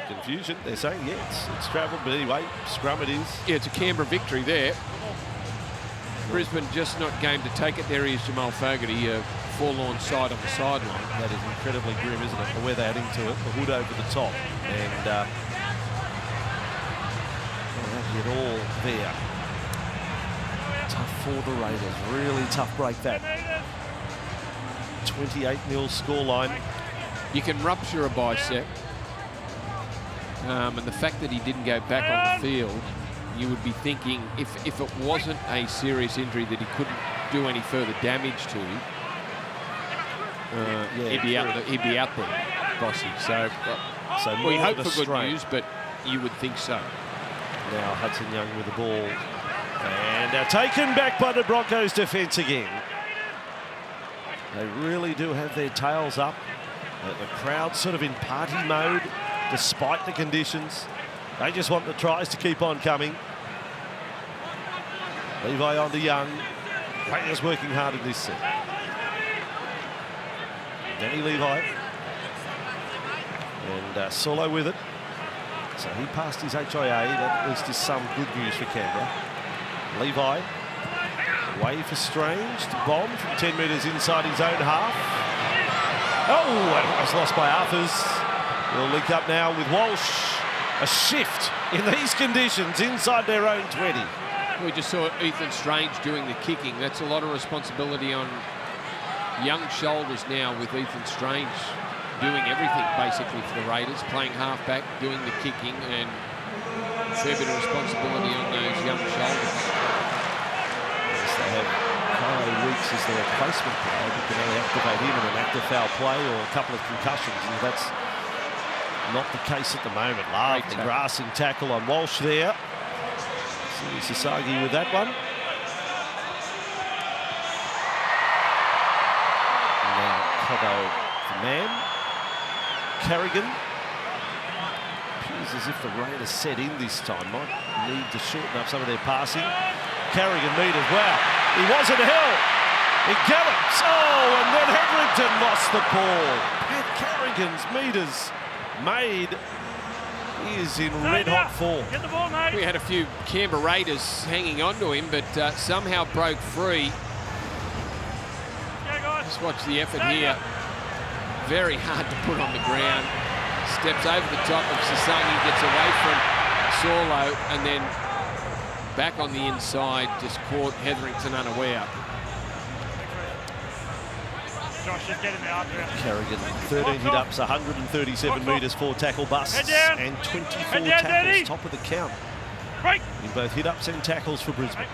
Confusion. They're saying, it's travelled, but anyway, scrum it is. Yeah, it's a Canberra victory there. Brisbane just not game to take it. There he is, Jamal Fogarty, a forlorn sight on the sideline. That is incredibly grim, isn't it? The way they're adding to it, the hood over the top, and it all there. Tough for the Raiders, really tough break that. 28-0 scoreline. You can rupture a bicep, and the fact that he didn't go back on the field, you would be thinking if it wasn't a serious injury that he couldn't do any further damage to, he'd be out there, Bossy. So we hope for good news, but you would think so. Now Hudson Young with the ball, and taken back by the Broncos defence again. They really do have their tails up. The crowd sort of in party mode, despite the conditions. They just want the tries to keep on coming. Levi on to Young. Players working hard in this set. Danny Levi. And Solo with it. So he passed his HIA. That at least is some good news for Canberra. Levi. Away for Strange. Bomb from 10 metres inside his own half. Oh, that was lost by Arthurs. We'll link up now with Walsh. A shift in these conditions inside their own 20. We just saw Ethan Strange doing the kicking. That's a lot of responsibility on young shoulders now, with Ethan Strange doing everything basically for the Raiders, playing halfback, doing the kicking, and a fair bit of responsibility on those young shoulders. Yes, they have Kyle Weeks as their replacement player, but can only activate him in an active foul play or a couple of concussions, and that's not the case at the moment. Lovely grassing tackle on Walsh there. See Sasagi with that one. Now Cobbo the man. Carrigan. Appears as if the Raiders set in this time. Might need to shorten up some of their passing. Carrigan meters. Wow, he wasn't held. He gallops. Oh, and then Hetherington lost the ball. Pat Carrigan's meters made He is in red-hot form. Get the ball, mate. We had a few Canberra Raiders hanging on to him, but somehow broke free. Yeah, guys. Just watch the effort here. Very hard to put on the ground. Steps over the top of Sasangi, gets away from Sorlo, and then back on the inside, just caught Hetherington unaware. Josh, just get in there after him. Carrigan, 13 hit-ups, 137 metres, 4 tackle busts, Head down. and 24 Head down, tackles, Daddy. top of the count Break. in both hit-ups and tackles for Brisbane.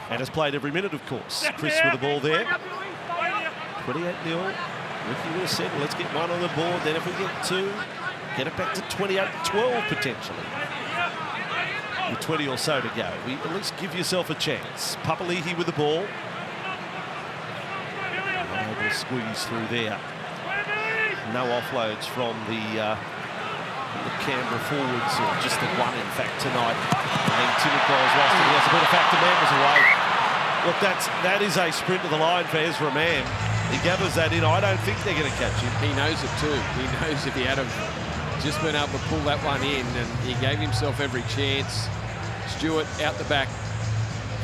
And has played every minute, of course. Chris with the ball there. 28-0. Ricky would have said, well, let's get one on the board. Then if we get two, get it back to 28-12 potentially. With 20 or so to go. We at least give yourself a chance. Papali'i with the ball. Able to squeeze through there. No offloads from the Canberra forwards, or just the one, in fact, tonight. And Timothy's lost it. He has a bit of fact, the man was away. Look, that is a sprint to the line for Ezra Mann. He gathers that in. I don't think they're going to catch him. He knows it too. He knows if he had just been able to pull that one in, and he gave himself every chance. Stewart out the back,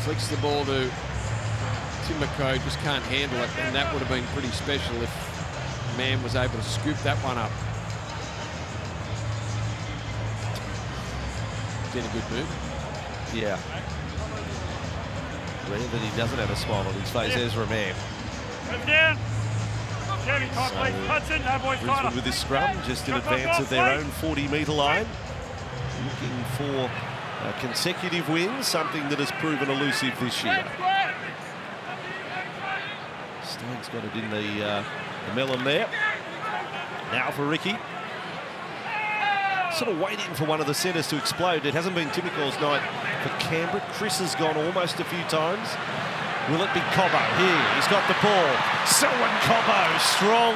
flicks the ball to Timoko, just can't handle it, and that would have been pretty special if Mann was able to scoop that one up. Been a good move. Yeah. Rare that he doesn't have a smile on his face, Ezra Mann. Head down. Jamie, tight, please. Hudson, no boys, Brisbane tighter. with this scrum, just in advance of their own 40-metre line. Looking for consecutive wins, something that has proven elusive this year. Stag's got it in the melon there. Now for Ricky. Sort of waiting for one of the centres to explode. It hasn't been Timiko's night for Canberra. Chris has gone almost a few times. Will it be Cobbo? Here, he's got the ball. Selwyn Cobbo, strong,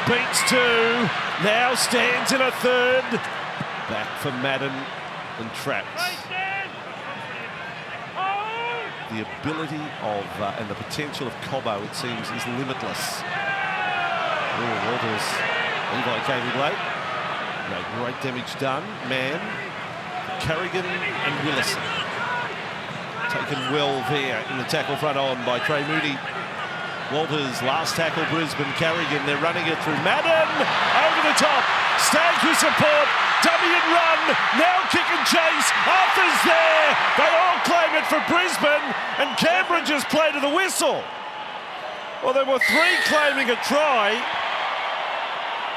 beats two, now stands in a third. Back for Madden and trapped. The ability of and the potential of Cobbo, it seems, is limitless. Oh, Walters. Levi came in late. No, great damage done. Mann, Carrigan and Willison. Taken well there in the tackle front on by Trey Moody. Walters, last tackle, Brisbane. Carrigan, they're running it through. Madden, over the top. Staggs with support. Dummy and run. Now kick and chase. Arthur's there. They all claim it for Brisbane. And Canberra just played to the whistle. Well, there were three claiming a try.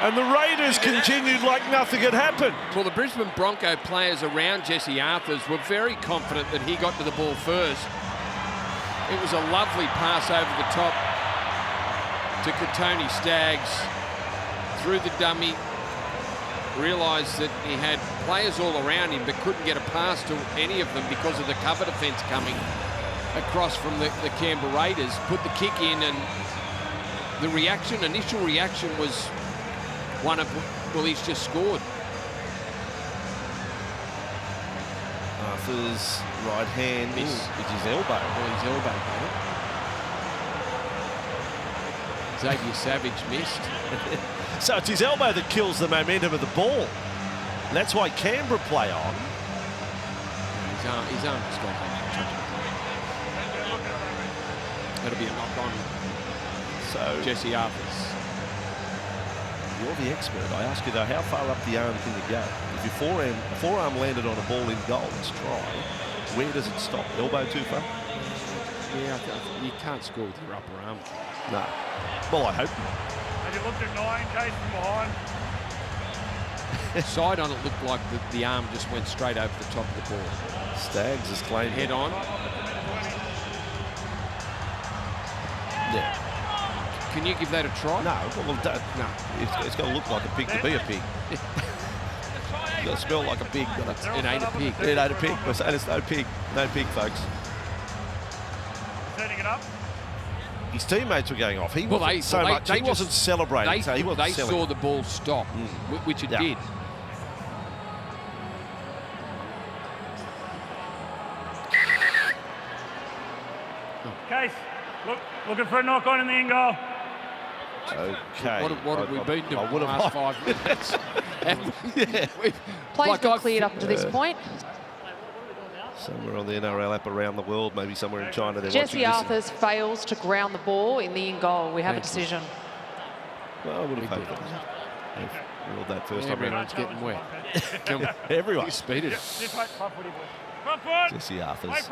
And the Raiders continued like nothing had happened. Well, the Brisbane Bronco players around Jesse Arthurs were very confident that he got to the ball first. It was a lovely pass over the top to Katoni Staggs. Through the dummy, realised that he had players all around him but couldn't get a pass to any of them because of the cover defence coming across from the Canberra Raiders. Put the kick in, and the initial reaction was one of, well, he's just scored. Arthur's right hand is his elbow. Well, his elbow, Xavier Savage missed. So it's his elbow that kills the momentum of the ball. And that's why Canberra play on. His arm just got That'll be a knock on So Jesse Arthurs. You're the expert. I ask you though, how far up the arm can you go? If your forearm landed on a ball in goal, it's try. Where does it stop? Elbow too far? Yeah, you can't score with your upper arm. No. Well, I hope not. Have you looked at 9 Case from behind? Side on it looked like the arm just went straight over the top of the ball. Staggs is claimed Head on. Yeah. Can you give that a try? No. Well, No. It's got to look like a pig to be a pig. It's got to smell like a pig. But It ain't a pig. it ain't a pig. And it's no pig. No pig, folks. Setting it up. His teammates were going off. He wasn't he wasn't celebrating. So he wasn't they saw the ball stop, which it did. Case, looking for a knock on in the in goal. Okay. What have we been doing the last 5 minutes? Yeah. Play's been cleared up to this point. Somewhere on the NRL app around the world, maybe somewhere in China. They're Jesse watching Arthurs fails to ground the ball in the in goal. We have a decision. Well, I would have hoped that. Ruled that first time. Everyone's getting wet. Everyone. Speeded. Jesse Arthurs.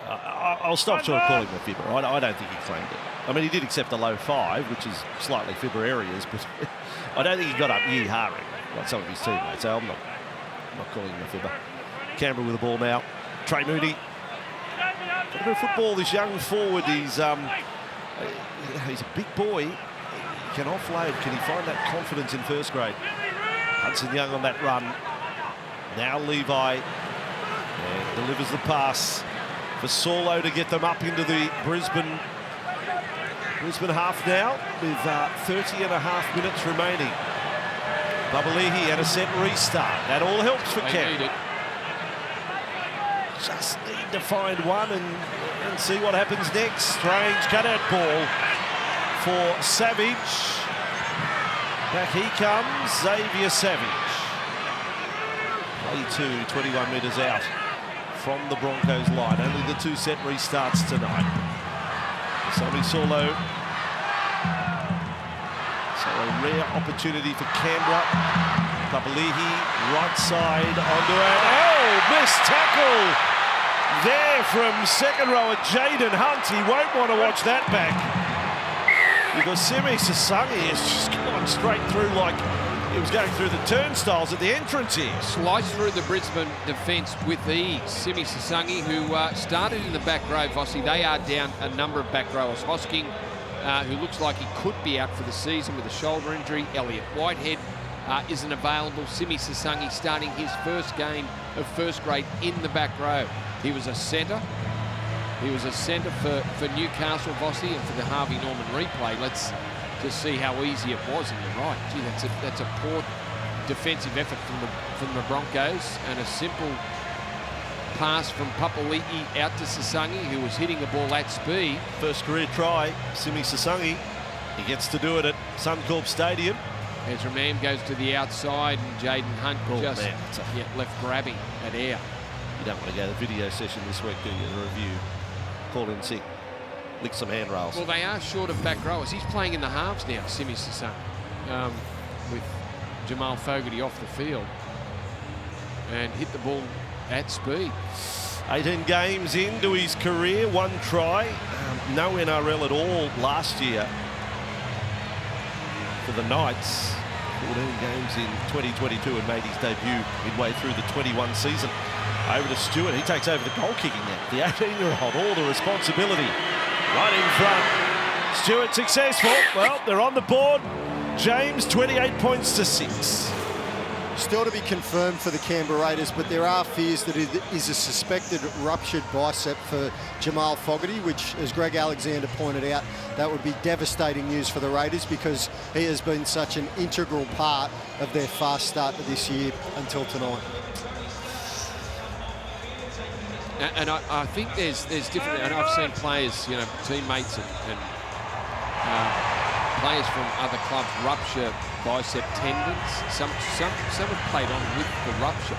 I'll stop short of calling him a fibber. I don't think he claimed it. I mean, he did accept a low 5, which is slightly fibber areas, but I don't think he got up yee-hawing like some of his teammates. So I'm not calling him a fibber. Canberra with the ball now. Trey Mooney. Got a bit of football, this young forward. He's a big boy. He can offload. Can he find that confidence in first grade? Hudson Young on that run. Now Levi. And delivers the pass for Saulo to get them up into the Brisbane half now with 30 and a half minutes remaining. Babalihi and a set restart. That all helps for Canberra. Just need to find one and see what happens next. Strange cutout ball for Savage. Back he comes, Xavier Savage. Play 21 metres out from the Broncos line. Only the 2 set restarts tonight. Sammy Saulo. So a rare opportunity for Canberra. Babalihi, right side onto it. Oh, missed tackle there from second rower Jaden Hunt. He won't want to watch that back because Simi Sasangi has just gone straight through like he was going through the turnstiles at the entrance here. Sliced through the Brisbane defence with ease. Simi Sasangi, who started in the back row, Vossi. They are down a number of back rowers. Hosking, who looks like he could be out for the season with a shoulder injury. Elliot Whitehead isn't available. Simi Sasangi starting his first game of first grade in the back row. He was a centre. He was a centre for Newcastle, Vossi, and for the Harvey Norman replay. Let's just see how easy it was. And you're right. Gee, that's a poor defensive effort from the Broncos, and a simple pass from Papali'i out to Sasangi, who was hitting the ball at speed. First career try, Simi Sasangi. He gets to do it at Suncorp Stadium. Ezra Mam goes to the outside, and Jaden Hunt just left grabbing at air. You don't want to go to the video session this week, do you? The review. Call in sick. Lick some handrails. Well, they are short of back rowers. He's playing in the halves now, Simi Sasangi, with Jamal Fogarty off the field, and hit the ball at speed. 18 games into his career, 1 try. No NRL at all last year for the Knights. 14 games in 2022 and made his debut midway through the 21 season. Over to Stewart. He takes over the goal kicking now. The 18-year-old, all the responsibility right in front. Stewart successful. Well, they're on the board. James, 28 points to 6. Still to be confirmed for the Canberra Raiders, but there are fears that it is a suspected ruptured bicep for Jamal Fogarty, which, as Greg Alexander pointed out, that would be devastating news for the Raiders because he has been such an integral part of their fast start to this year until tonight. And I think there's different, and I've seen players, teammates and players from other clubs rupture bicep tendons. Some have played on with the rupture,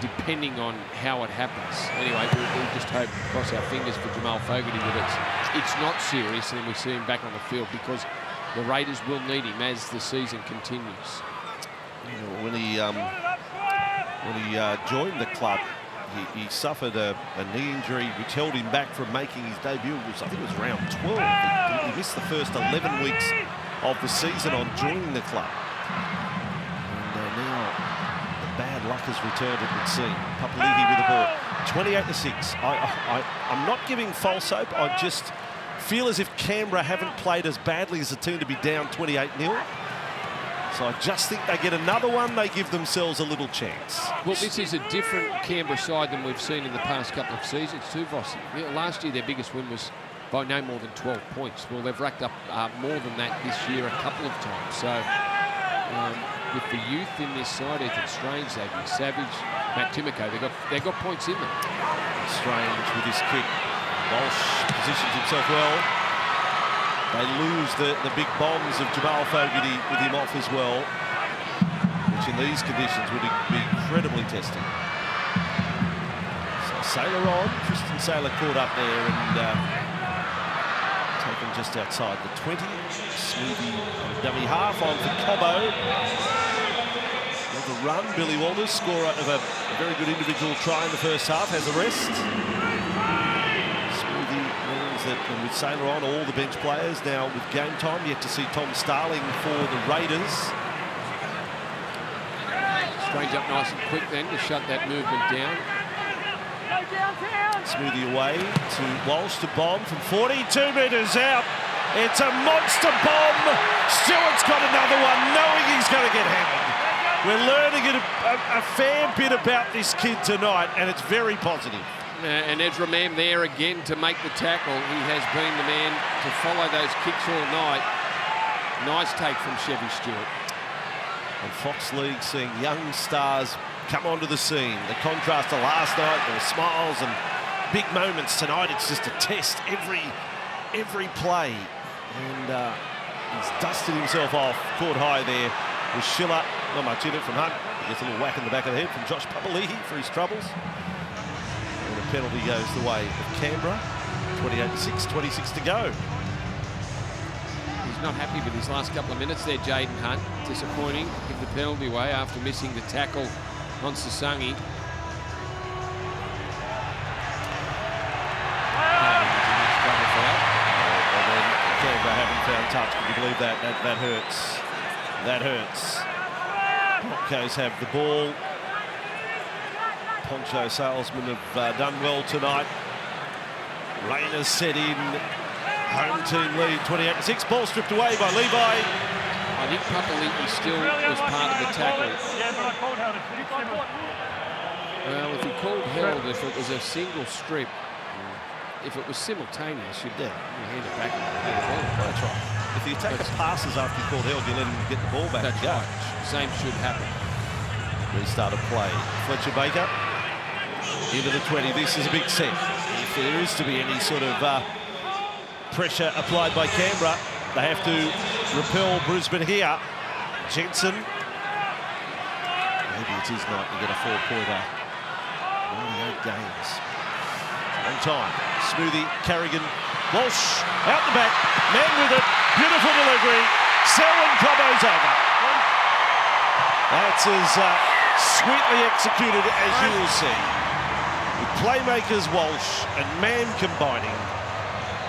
depending on how it happens. Anyway, we'll just hope, cross our fingers for Jamal Fogarty that it's not serious and we see him back on the field, because the Raiders will need him as the season continues. When he joined the club, he suffered a knee injury which held him back from making his debut. I think it was round 12. He missed the first 11 weeks of the season on joining the club. And now the bad luck has returned, it would seem. Papali'i with the ball. 28 to 6. I'm not giving false hope. I just feel as if Canberra haven't played as badly as a team to be down 28-0. So I just think they get another one, they give themselves a little chance. Well, this is a different Canberra side than we've seen in the past couple of seasons too, Vossi. Last year their biggest win was by no more than 12 points. Well, they've racked up more than that this year a couple of times. So with the youth in this side, Ethan Strange, Xavier Savage, Matt Timoko, they've got points in them. Strange with his kick. Walsh positions himself well. They lose the big bombs of Jamal Fogarty with him off as well, which in these conditions would be incredibly testing. So Sailor on, Tristan Sailor caught up there and taken just outside the 20. Smoothie dummy half on for Cobbo. The run, Billy Walters, scorer of a very good individual try in the first half, has a rest. Smoothie means that with Sailor on, all the bench players now with game time, yet to see Tom Starling for the Raiders. Strange up nice and quick then to shut that movement down. Smoothie away to Walsh to bomb from 42 metres out. It's a monster bomb. Stewart's got another one, knowing he's going to get hammered. We're learning a fair bit about this kid tonight, and it's very positive. And Ezra Mam there again to make the tackle. He has been the man to follow those kicks all night. Nice take from Chevy Stewart. And Fox League seeing young stars come onto the scene. The contrast to last night, there were smiles and big moments. Tonight it's just a test every play. And he's dusted himself off, caught high there with Schiller. Not much in it from Hunt. He gets a little whack in the back of the head from Josh Papali'i for his troubles. And the penalty goes the way of Canberra. 28-6, 26 to go. He's not happy with his last couple of minutes there, Jaden Hunt. Disappointing. Give the penalty away after missing the tackle on Sasangi. And then Canberra haven't found touch. Can you believe that? That hurts. That hurts. Broncos have the ball. Poncho salesmen have done well tonight. Rain has set in. Home team lead 28-6. Ball stripped away by Levi. I think Papali'i still was part of the tackle. Well, if he called held, if it was a single strip, if it was simultaneous, you'd hand it back. That's right. If the attacker passes after he called held, you let him get the ball back. That's right. Same should happen. Restart of play. Fletcher Baker into the 20. This is a big set. If there is to be any sort of pressure applied by Canberra, they have to repel Brisbane here. Jensen. Maybe it's his night to get a 4-pointer. 98 games. On time. Smoothie, Carrigan, Walsh out the back. Man with it. Beautiful delivery. Selwyn Cobbo's over. That's as sweetly executed as you will see. With playmakers Walsh and Man combining.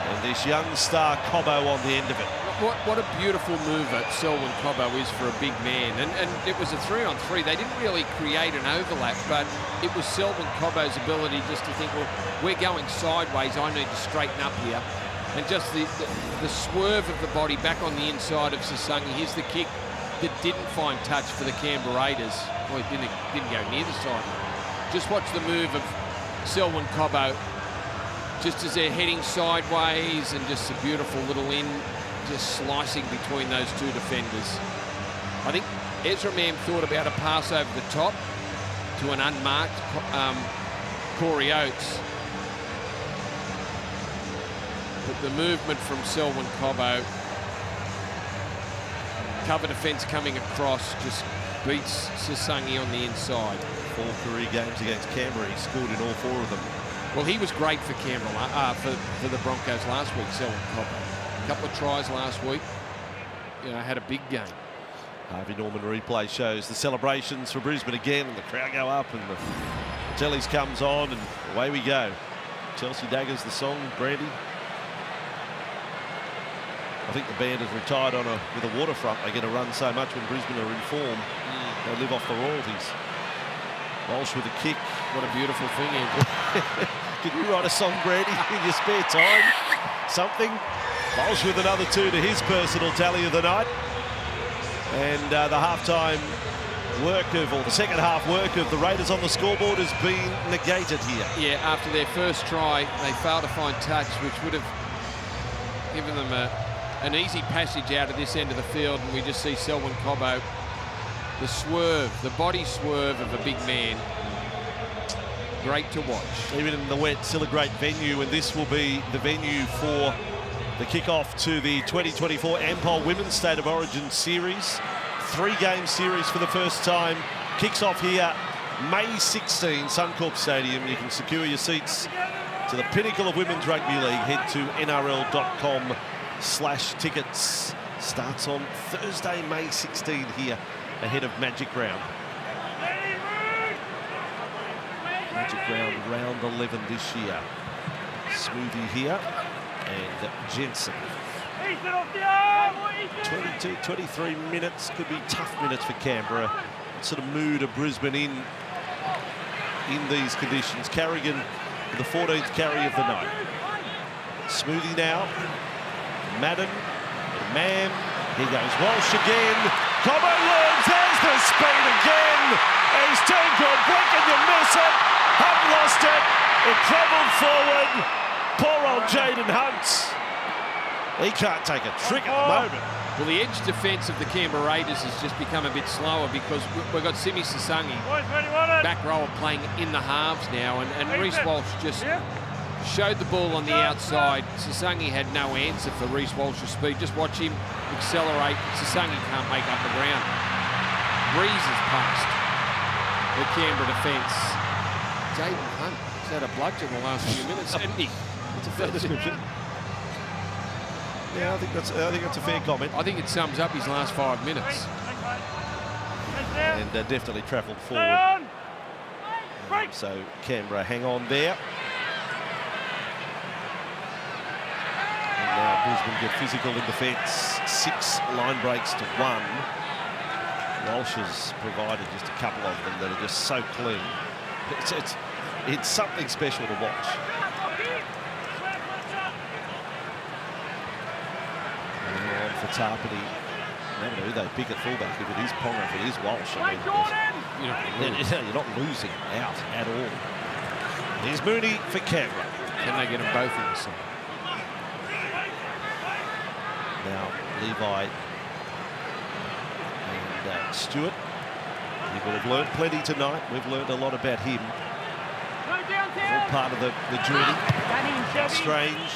And this young star Cobbo on the end of it. What a beautiful mover Selwyn Cobbo is for a big man. And it was a 3-on-3. They didn't really create an overlap, but it was Selwyn Cobbo's ability just to think, well, we're going sideways. I need to straighten up here. And just the swerve of the body back on the inside of Sasangi. Here's the kick that didn't find touch for the Canberra Raiders. Well, it didn't go near the sideline. Just watch the move of Selwyn Cobbo. Just as they're heading sideways and just a beautiful little in, just slicing between those two defenders. I think Ezra Mam thought about a pass over the top to an unmarked Corey Oates. But the movement from Selwyn Cobbo, cover defence coming across, just beats Sasangi on the inside. 4 career games against Canberra. He scored in all 4 of them. Well, he was great for Canberra, for the Broncos last week, Selwyn Cobbo. A couple of tries last week. You know, had a big game. Harvey Norman replay shows the celebrations for Brisbane again, and the crowd go up, and the Jellies comes on, and away we go. Chelsea Daggers, the song, Brandy. I think the band has retired with a waterfront. They get a run so much when Brisbane are in form. They live off the royalties. Walsh with a kick. What a beautiful thing, Andrew. Can you write a song, Brandy, in your spare time? Something. Walsh with another 2 to his personal tally of the night. And the halftime work or the second half work of the Raiders on the scoreboard has been negated here. Yeah, after their first try, they failed to find touch, which would have given them an easy passage out of this end of the field. And we just see Selwyn Cobbo, the swerve, the body swerve of a big man. Great to watch. Even in the wet, still a great venue, and this will be the venue for The kickoff to the 2024 Ampol Women's State of Origin Series. 3-game series for the first time. Kicks off here May 16, Suncorp Stadium. You can secure your seats to the pinnacle of Women's Rugby League. Head to nrl.com/tickets. Starts on Thursday, May 16 here ahead of Magic Round. Magic Round, round 11 this year. Smoothie here and Jensen. 22, 23 minutes, could be tough minutes for Canberra. What sort of mood of Brisbane in these conditions? Carrigan with the 14th carry of the night. Smoothie now. Madden, Mam, here goes Walsh again. Combo learns, there's the speed again. He's too good, blink and you miss it. Hunt lost it, it travelled forward. Poor old Jaden Hunt. He can't take a trick at the moment. Well, the edge defence of the Canberra Raiders has just become a bit slower because we've got Simi Sasangi, back rower, playing in the halves now, and Reece Walsh just showed the ball on the outside. Sasangi had no answer for Reece Walsh's speed. Just watch him accelerate. Sasangi can't make up the ground. Breezes past the Canberra defence. Jaden Hunt has had a bludgeon the last few minutes, hasn't he? It's a fair description. Yeah, I think that's a fair comment. I think it sums up his last 5 minutes. And definitely travelled forward. So Canberra hang on there. And now Brisbane get physical in defence. 6 line breaks to 1. Walsh has provided just a couple of them that are just so clean. It's something special to watch. For Tarpany, never know who they pick at fullback. If it is Ponga, if it is Walsh, I mean, you're not losing out at all. Here's Mooney for Canberra. Can they get them both in the side? Now Levi and Stewart. He will have learned plenty tonight. We've learned a lot about him. All part of the journey. Strange.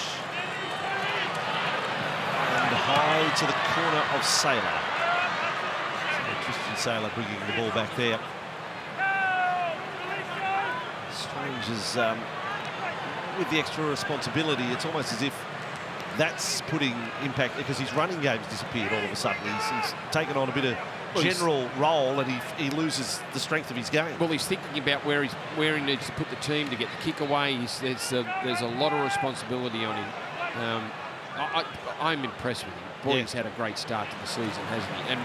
High to the corner of Saylor. So Tristan Saylor bringing the ball back there. Strange is with the extra responsibility. It's almost as if that's putting impact because his running game's disappeared all of a sudden. He's taken on a bit of general role and he loses the strength of his game. Well, he's thinking about where he needs to put the team to get the kick away. There's a lot of responsibility on him. I'm impressed with him. Boy, he's had a great start to the season, hasn't he? And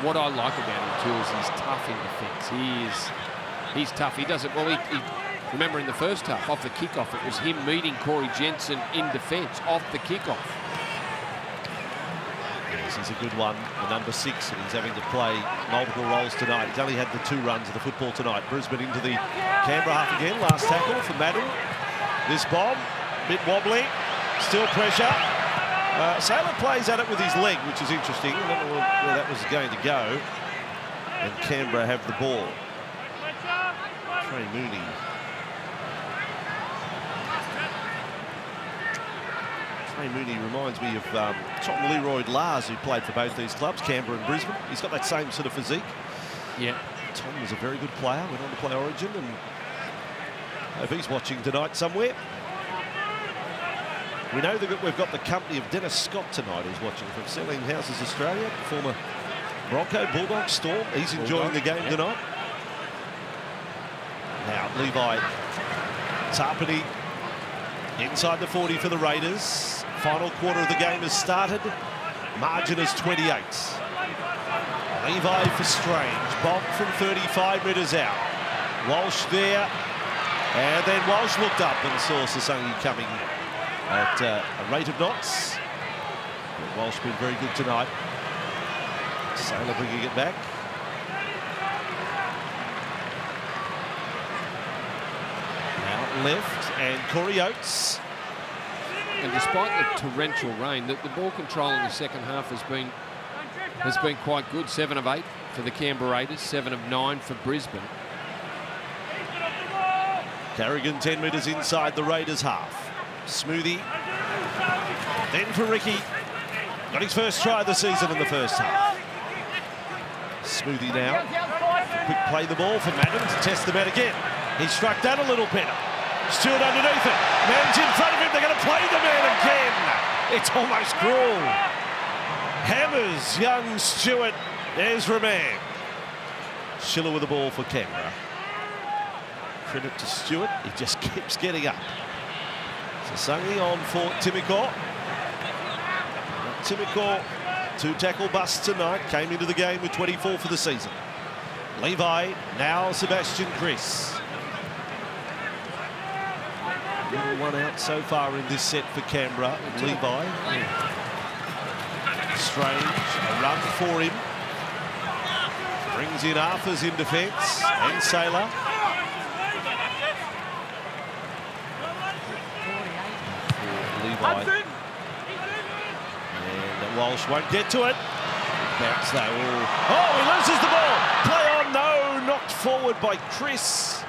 what I like about him too is he's tough in defence. He's tough. He does it well. Remember in the first half, off the kickoff, it was him meeting Corey Jensen in defence off the kickoff. Yes, he's a good one. The number 6, and he's having to play multiple roles tonight. He's only had the 2 runs of the football tonight. Brisbane into the Canberra half again. Last tackle for Madden. This bomb, bit wobbly. Still pressure. Saylor plays at it with his leg, which is interesting. I don't know where that was going to go. And Canberra have the ball. Trey Mooney. Trey Mooney reminds me of Tom Leroy Lars, who played for both these clubs, Canberra and Brisbane. He's got that same sort of physique. Yeah. Tom was a very good player, went on to play Origin, and if he's watching tonight somewhere. We know that we've got the company of Dennis Scott tonight, who's watching from Celine Houses, Australia, former Bronco, Bulldog, Storm. He's enjoying the game tonight. Now Levi Tarpany inside the 40 for the Raiders. Final quarter of the game has started. Margin is 28. Levi for Strange. Bomb from 35 metres out. Walsh there. And then Walsh looked up and saw Sasangi coming at a rate of knots. But Walsh been very good tonight. Saylor bringing it back. Out left, and Corey Oates. And despite the torrential rain, the ball control in the second half has been quite good. 7 of 8 for the Canberra Raiders, 7 of 9 for Brisbane. Carrigan 10 metres inside the Raiders half. Smoothie. Then for Ricky. Got his first try of the season in the first half. Smoothie now. Quick play the ball for Madden to test them out again. He struck that a little better. Stewart underneath it. Man's in front of him. They're going to play the man again. It's almost cruel. Hammers young Stewart. There's Raman. Schiller with the ball for Canberra. Credit to Stewart. He just keeps getting up. Sasangi on for Timoko. Timoko, 2 tackle busts tonight. Came into the game with 24 for the season. Levi, now Sebastian Chris. One out so far in this set for Canberra. Levi. Strange, a run for him. Brings in Arthurs in defence, and Saylor. Levi. And Walsh won't get to it. Bounce though. Oh, he loses the ball. Play on, no. Knocked forward by Chris.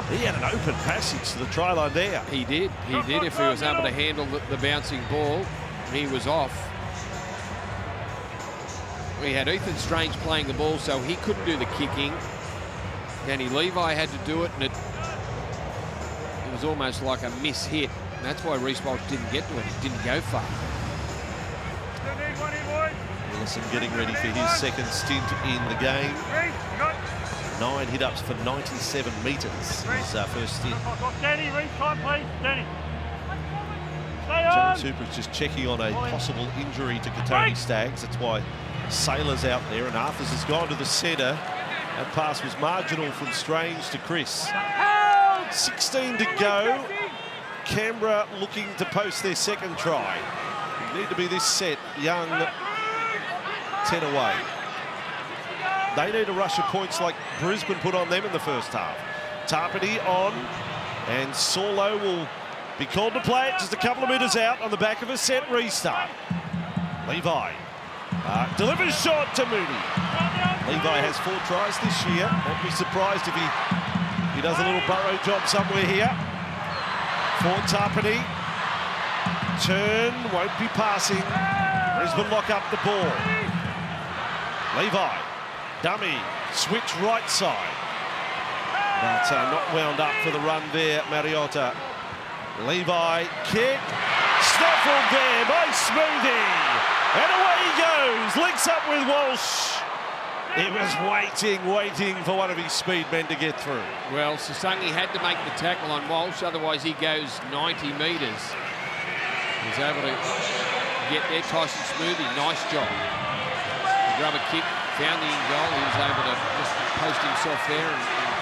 He had an open passage to the try line there. He did. He did. If he was able to handle the bouncing ball, he was off. We had Ethan Strange playing the ball, so he couldn't do the kicking. Danny Levi had to do it, and it was almost like a miss-hit. And that's why Reece Walsh didn't get to it. He didn't go far. Willison getting ready for his second stint in the game. 9 hit-ups for 97 metres. His first stint. James Hooper is just checking on a possible injury to Katoni Staggs. That's why Saylor's out there, and Arthurs has gone to the centre. That pass was marginal from Strange to Chris. 16 to go. Canberra looking to post their second try. Need to be this set. Young 10 away. They need a rush of points like Brisbane put on them in the first half. Tarpany on, and Sorlo will be called to play it just a couple of metres out on the back of a set restart. Levi delivers short to Mooney. Levi has 4 tries this year. Won't be surprised if he does a little burrow job somewhere here. For Tarpany. Turn, won't be passing. Brisbane lock up the ball. Levi, dummy, switch right side. But not wound up for the run there, Mariota. Levi, kick, snaffled there by Smoothie. And away he goes, links up with Walsh. He was waiting for one of his speed men to get through. Well, Sasangi had to make the tackle on Walsh, otherwise he goes 90 metres. He's able to get there. Tyson Smoothie, nice job. The rubber kick, found the in goal. He was able to just post himself there and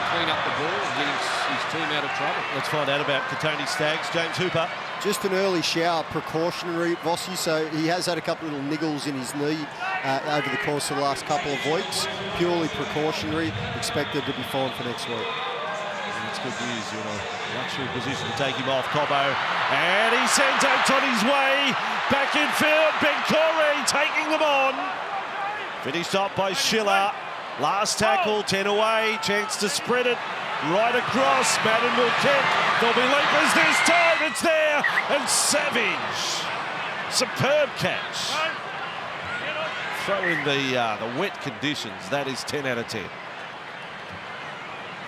clean up the ball and get his team out of trouble. Let's find out about Katoni Staggs. James Hooper. Just an early shower, precautionary, Vossi, so he has had a couple of little niggles in his knee over the course of the last couple of weeks. Purely precautionary, expected to be fine for next week. That's good news. You're in a luxury position to take him off, Cobbo. And he sends out on his way. Back in field, Bencore taking them on. Finished up by Schiller. Last tackle, 10 away. Chance to spread it right across. Madden will kick. There'll be leapers this time. It's there. And Savage. Superb catch. Throw in the wet conditions. That is 10 out of 10.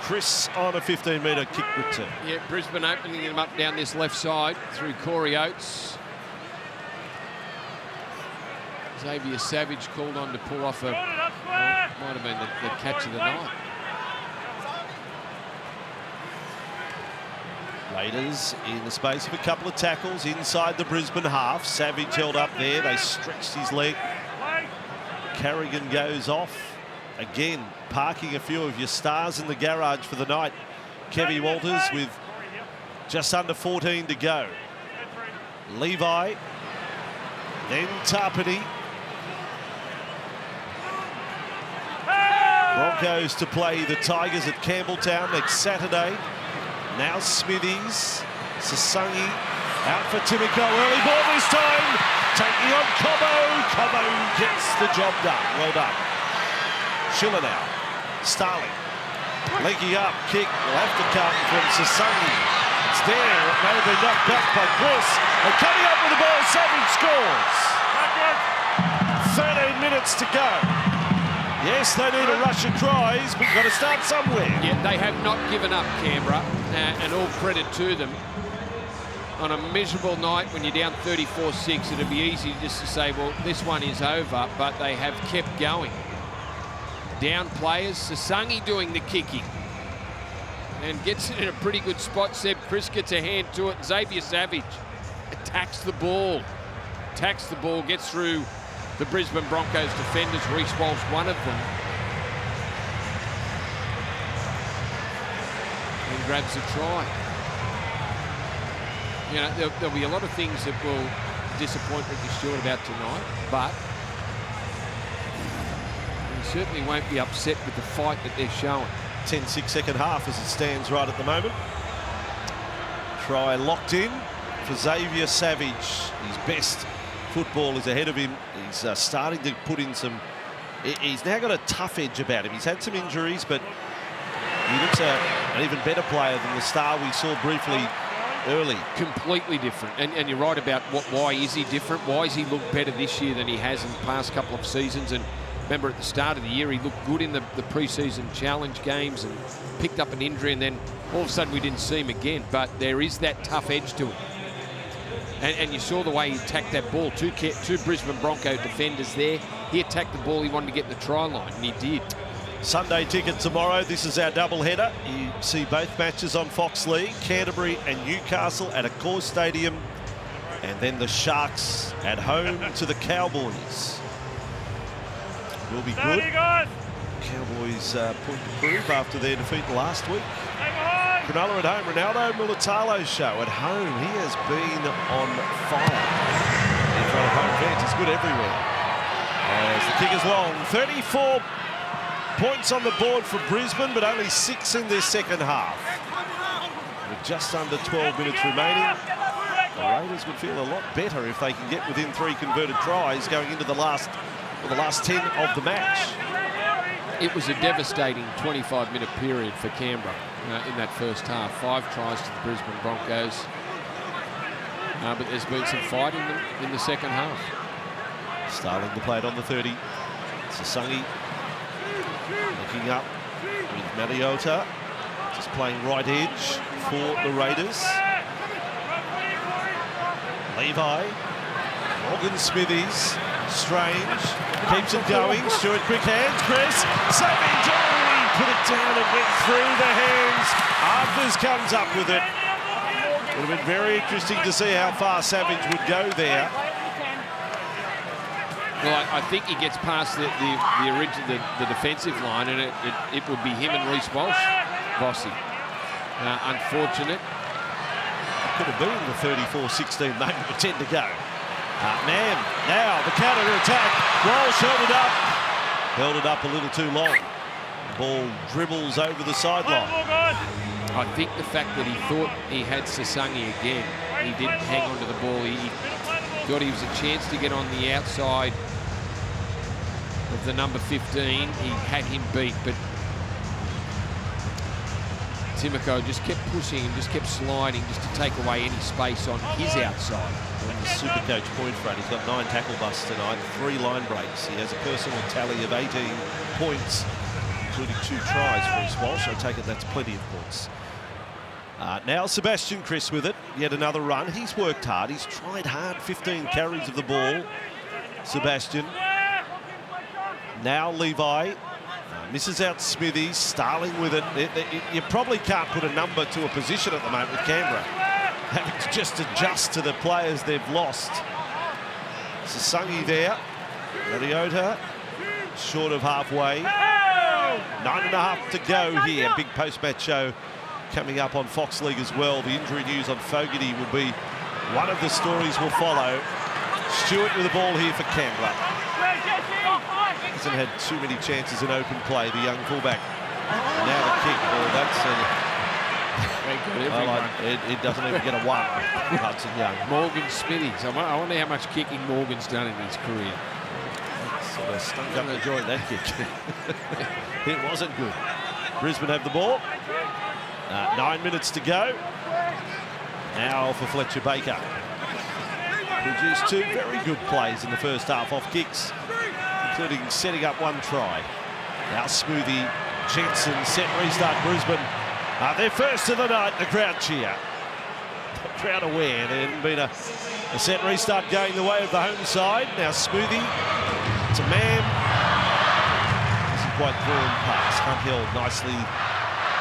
Chris on a 15-metre kick return. Yeah, Brisbane opening him up down this left side through Corey Oates. Xavier Savage called on to pull off a, might have been the catch of the night. Raiders in the space of a couple of tackles inside the Brisbane half. Savage held up there. They stretched his leg. Carrigan goes off. Again, parking a few of your stars in the garage for the night. Kevy Walters with just under 14 to go. Levi. Then Tarpany. Broncos to play the Tigers at Campbelltown next Saturday. Now Smithies. Sasangi out for Timoko. Early ball this time. Taking on Cobbo. Cobbo gets the job done. Well done. Schiller now. Starling. Linking up. Kick will have to come from Sasangi. It's there. It may have been knocked back by Chris. And coming up with the ball, Savage scores. 13 minutes to go. Yes, they need a rush of tries, but you've got to start somewhere. Yeah, they have not given up, Canberra, and all credit to them. On a miserable night when you're down 34-6, it'd be easy just to say, well, this one is over, but they have kept going. Down players, Sasangi doing the kicking. And gets it in a pretty good spot. Seb Chris gets a hand to it. Xavier Savage attacks the ball. Gets through the Brisbane Broncos defenders. Reece Walsh, one of them. And grabs a try. You know, there'll be a lot of things that will disappoint Ricky Stewart about tonight, but he certainly won't be upset with the fight that they're showing. 10-6 second half as it stands right at the moment. Try locked in for Xavier Savage. His best football is ahead of him. He's starting to put in some... He's now got a tough edge about him. He's had some injuries, but he looks an even better player than the star we saw briefly early. Completely different. And you're right about why is he different? Why has he looked better this year than he has in the past couple of seasons? And remember, at the start of the year, he looked good in the pre-season challenge games and picked up an injury, and then all of a sudden we didn't see him again. But there is that tough edge to him. And you saw the way he attacked that ball. Two Brisbane Bronco defenders there. He attacked the ball. He wanted to get the try line, and he did. Sunday ticket tomorrow. This is our doubleheader. You see both matches on Fox League. Canterbury and Newcastle at Accor Stadium. And then the Sharks at home to the Cowboys. Will be good. Cowboys point to prove after their defeat last week. Cronulla at home. Ronaldo Mulitalo's show at home. He has been on fire in front of home fans. He's good everywhere. As the kick is long. 34 points on the board for Brisbane, but only 6 in their second half. With just under 12 minutes remaining, the Raiders would feel a lot better if they can get within 3 converted tries going into the last 10 of the match. It was a devastating 25-minute period for Canberra in that first half. 5 tries to the Brisbane Broncos. But there's been some fight in the second half. Starting to play it on the 30. Sasangi looking up with Mariota. Just playing right edge for the Raiders. Levi. Morgan Smithies. Strange. Keeps it going. Stewart, quick hands. Chris. Savage. Oh, he put it down and went through the hands. Arthurs comes up with it. Would have been very interesting to see how far Savage would go there. Well, I think he gets past the defensive line, and it would be him and Reece Walsh, Bossy. Unfortunate. Could have been the 34-16 moment with 10 to go. Man, now the counter attack. Walsh held it up a little too long. The ball dribbles over the sideline. I think the fact that he thought he had Sasangi again, he didn't hang on to the ball. He thought he was a chance to get on the outside of the number 15. He had him beat, but Timoko just kept pushing and just kept sliding just to take away any space on his outside. On the Supercoach point front, he's got 9 tackle busts tonight, 3 line breaks. He has a personal tally of 18 points, including 2 tries for Reece Walsh. I take it that's plenty of points. Now Sebastian Chris with it, yet another run. He's worked hard, he's tried hard, 15 carries of the ball. Sebastian. Now Levi. Misses out Smithies, Starling with it. You probably can't put a number to a position at the moment with Canberra. Having to just adjust to the players they've lost. Sasangi there. Mariota, short of halfway. 9.5 to go here. Big post-match show coming up on Fox League as well. The injury news on Fogarty will be one of the stories we'll follow. Stewart with the ball here for Canberra. Hasn't had too many chances in open play, the young fullback. And now the kick. Well, that's it doesn't even get a 1. Hudson Young. Morgan Smithies. I wonder how much kicking Morgan's done in his career. Sort of stunk up the joint, that kick. It wasn't good. Brisbane have the ball. 9 minutes to go. Now for Fletcher Baker. Produced 2 very good plays in the first half off kicks, including setting up 1 try. Now Smoothie, Jensen, set restart Brisbane. Their first of the night, the crowd cheer. The crowd aware there hadn't been a set restart going the way of the home side. Now Smoothie to Mam. Isn't quite drawn pass. Hunt held nicely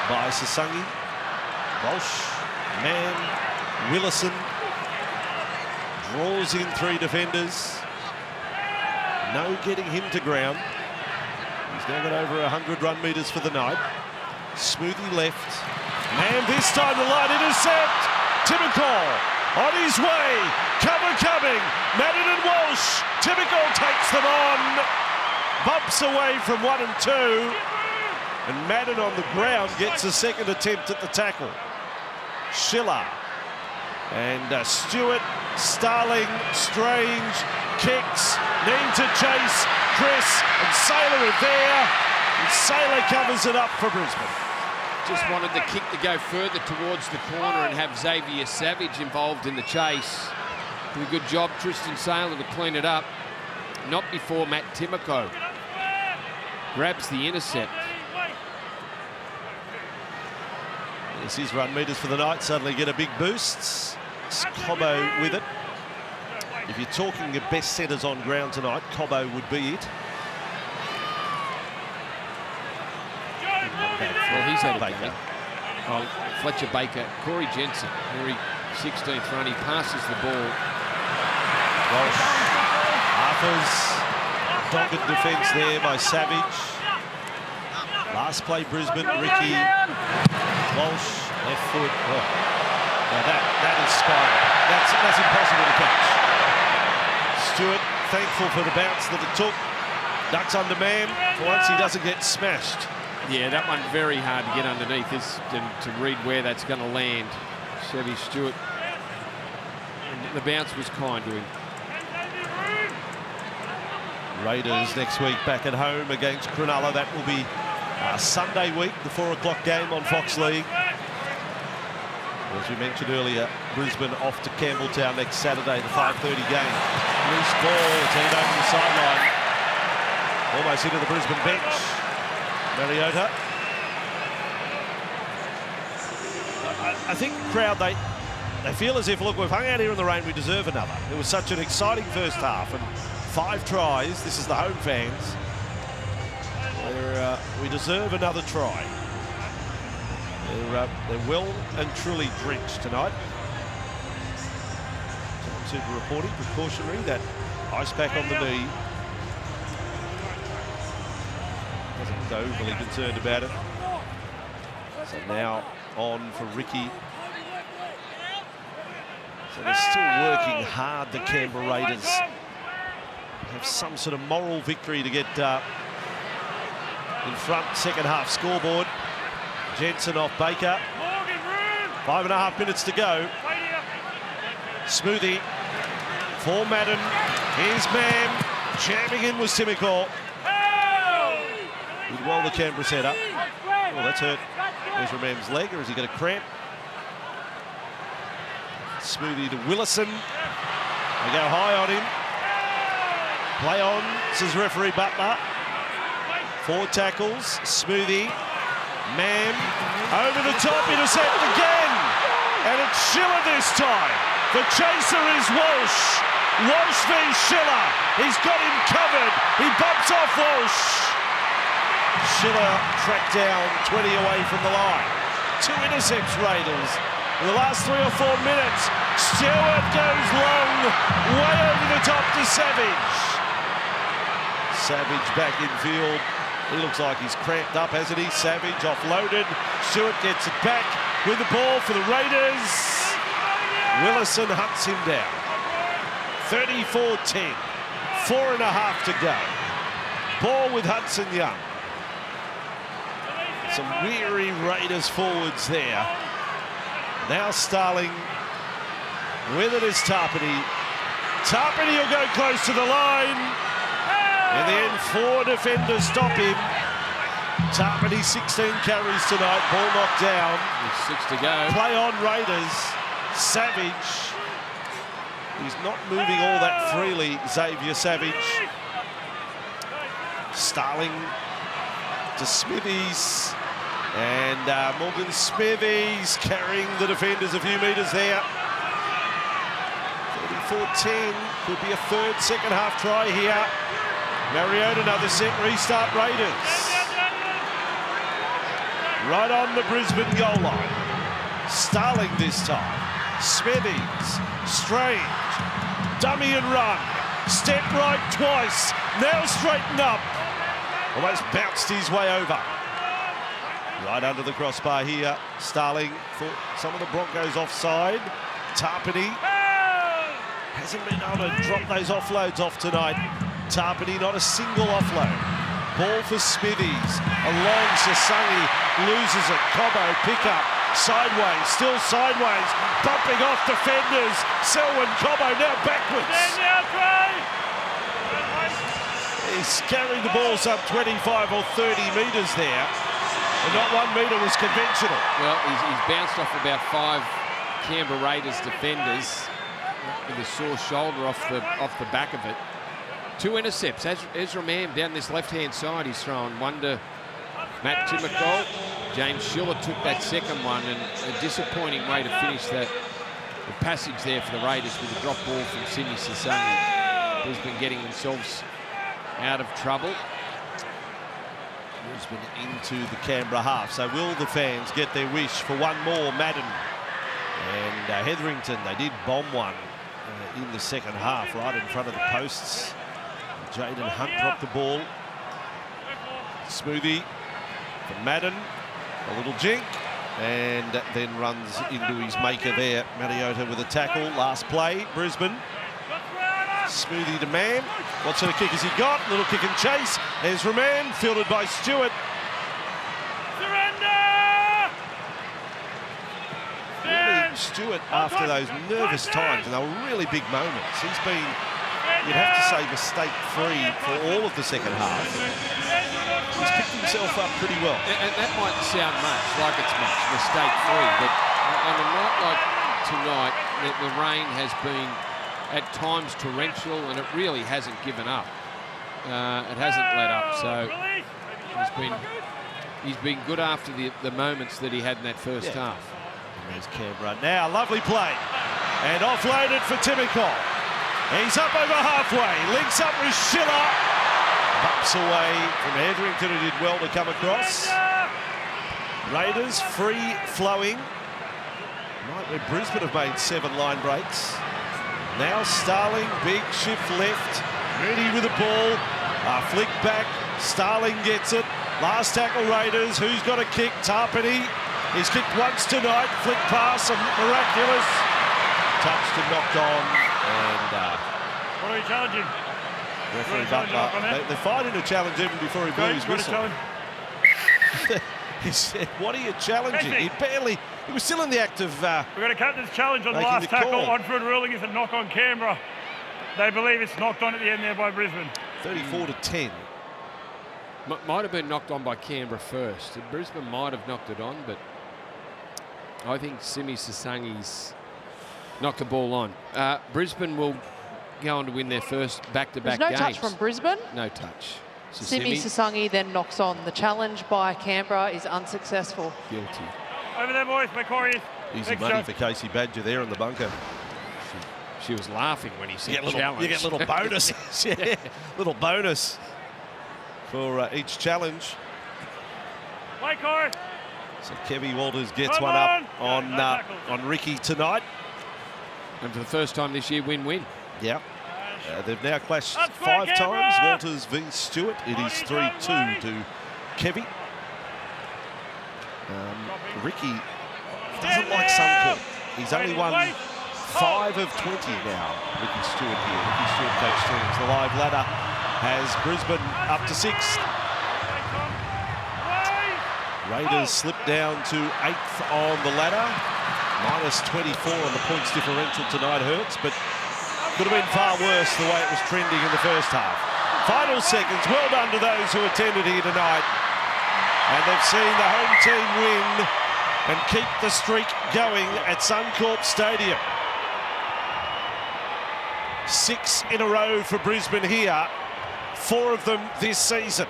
by Sasangi. Walsh, Mam, Willison. Draws in 3 defenders. No getting him to ground. He's now got over 100 run metres for the night. Smoothie left. Man, this time the line intercept. Timokol on his way. Cover coming. Madden and Walsh. Timokol takes them on. Bumps away from 1 and 2. And Madden on the ground gets a second attempt at the tackle. Schiller. And Stewart, Starling, Strange, kicks, need to chase, Chris and Saylor are there, and Saylor covers it up for Brisbane. Just wanted the kick to go further towards the corner and have Xavier Savage involved in the chase. Did a good job, Tristan Saylor, to clean it up. Not before Matt Timoko grabs the intercept. This is run metres for the night, suddenly get a big boost. Cobbo with it. If you're talking your best centres on ground tonight, Cobbo would be it. Well, he's had a Baker. Oh, Fletcher Baker, Corey Jensen, very 16th run. He passes the ball. Walsh, Harper's dogged defence there by Savage. Last play Brisbane, Ricky. Walsh, left foot. Oh. Now that is spiral. That's impossible to catch. Stewart, thankful for the bounce that it took. Ducks under man. For once he doesn't get smashed. Yeah, that one very hard to get underneath this and to read where that's going to land. Chevy Stewart. And the bounce was kind to him. Raiders next week back at home against Cronulla. That will be Sunday week, the 4 o'clock game on Fox League. As we mentioned earlier, Brisbane off to Campbelltown next Saturday, the 5:30 game. Loose ball, turned over the sideline. Almost into the Brisbane bench. Mariota. I think the crowd, they feel as if, look, we've hung out here in the rain, we deserve another. It was such an exciting first half and 5 tries. This is the home fans. We deserve another try. They're well and truly drenched tonight. Super reporting, precautionary, that ice pack on the knee. Wasn't overly concerned about it. So now on for Ricky. So they're still working hard, the Canberra Raiders. Have some sort of moral victory to get in front, second half scoreboard. Jensen off Baker. 5.5 minutes to go. Smoothie for Madden. Here's Mam. Jamming in was Timokol. Did well the Canberra set up. Oh, that's hurt Ezra Mam's leg, or has he got a cramp? Smoothie to Willison. They go high on him. Play on, says referee Butler. 4 tackles. Smoothie. Mam over the top, intercept again, and it's Schiller this time. The chaser is Walsh. Walsh v Schiller. He's got him covered. He bumps off Walsh. Schiller tracked down 20 away from the line. 2 intercepts Raiders in the last 3 or 4 minutes. Stewart goes long, way over the top to Savage. Savage back in field. He looks like he's cramped up, hasn't he? Savage offloaded. Stewart gets it back with the ball for the Raiders. Willison hunts him down. 34-10. 4.5 to go. Ball with Hudson Young. Some weary Raiders forwards there. Now Starling. With it is Tarpany. Tarpany will go close to the line. In the end, 4 defenders stop him. Tarpany 16 carries tonight, ball knocked down. With 6 to go. Play on Raiders. Savage. He's not moving all that freely, Xavier Savage. Starling to Smithies. And Morgan Smithies carrying the defenders a few metres there. 34-10. Could be a third second half try here. Mariota, another set restart Raiders. Right on the Brisbane goal line. Starling this time. Smithies. Strange. Dummy and run. Step right twice. Now straighten up. Almost bounced his way over. Right under the crossbar here. Starling thought some of the Broncos offside. Tarpany hasn't been able to drop those offloads off tonight. Tarpany not a single offload. Ball for Smithies. Along Sasangi. Loses it. Cobbo pick up. Sideways. Still sideways. Bumping off defenders. Selwyn Cobbo now backwards. He's carrying the ball some 25 or 30 metres there. And not 1 metre was conventional. Well, he's bounced off about 5 Canberra Raiders defenders with a sore shoulder off the back of it. 2 intercepts. Ezra Mam down this left-hand side, he's thrown one to Matt Timokol. James Schiller took that second one, and a disappointing way to finish the passage there for the Raiders with a drop ball from Sydney Sasangi. Brisbane getting themselves out of trouble. Brisbane into the Canberra half. So will the fans get their wish for one more? Madden and Hetherington, they did bomb one in the second half, right in front of the posts. Jaden Hunt dropped the ball. Smoothie from Madden, a little jink, and then runs into his maker there. Mariota with a tackle. Last play, Brisbane. Smoothie to Mann. What sort of kick has he got? Little kick and chase. Ezra Mann, fielded by Stewart. Surrender! Really, Stewart, after those nervous times, and they were really big moments, he's been, you'd have to say, mistake-free for all of the second half. He's picked himself up pretty well. And that might sound like it's much, mistake-free, but on a night like tonight, the rain has been at times torrential, and it really hasn't given up. It hasn't let up, so he's been good after the moments that he had in that first half. And there's Canberra now, lovely play, and offloaded for Timokol. He's up over halfway, links up with Schiller, bumps away from Hetherington, who did well to come across. Raiders free flowing. Right where Brisbane have made 7 line breaks. Now Starling, big shift left. Moody with the ball. Flick back. Starling gets it. Last tackle Raiders. Who's got a kick? Tarpany. He's kicked once tonight. Flick pass, miraculous. Touched and knocked on. And What are you challenging? referee Butler. They're fighting a challenge even before he blew his whistle. He said, "What are you challenging?" He was still in the act of. We've got a captain's challenge on the last tackle. On-field ruling is a knock on Canberra. They believe it's knocked on at the end there by Brisbane. 34-10. Might have been knocked on by Canberra first. Brisbane might have knocked it on, but I think Simi Sasangi's knocked the ball on. Brisbane will go on to win their first back-to-back There's no games. touch from Brisbane. No touch. Simi Sasangi then knocks on. The challenge by Canberra is unsuccessful. Guilty. Over there, boys, McCory. Easy money for Casey Badger there in the bunker. She was laughing when he said challenge. You get little bonuses. Yeah, little bonus for each challenge. Play, Corey. So Kevy Walters gets one up on Ricky tonight. And for the first time this year, win-win. Yeah. They've now clashed 5 times. Walters v Stewart. It is 3-2 to Kevy. Ricky doesn't like Suncorp. He's only won 5 of 20 now. Ricky Stewart here. Ricky Stewart coach teams. The live ladder has Brisbane up to 6th. Raiders slip down to 8th on the ladder. Minus 24 on the points differential tonight hurts, but could have been far worse the way it was trending in the first half. Final seconds. Well done to those who attended here tonight. And they've seen the home team win and keep the streak going at Suncorp Stadium. 6 in a row for Brisbane here, 4 of them this season.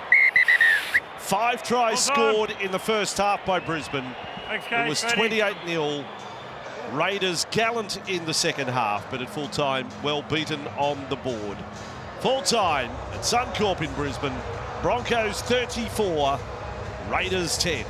5 tries scored in the first half by Brisbane. It was 28-0. Raiders gallant in the second half, but at full time, well beaten on the board. Full time at Suncorp in Brisbane. Broncos 34, Raiders 10.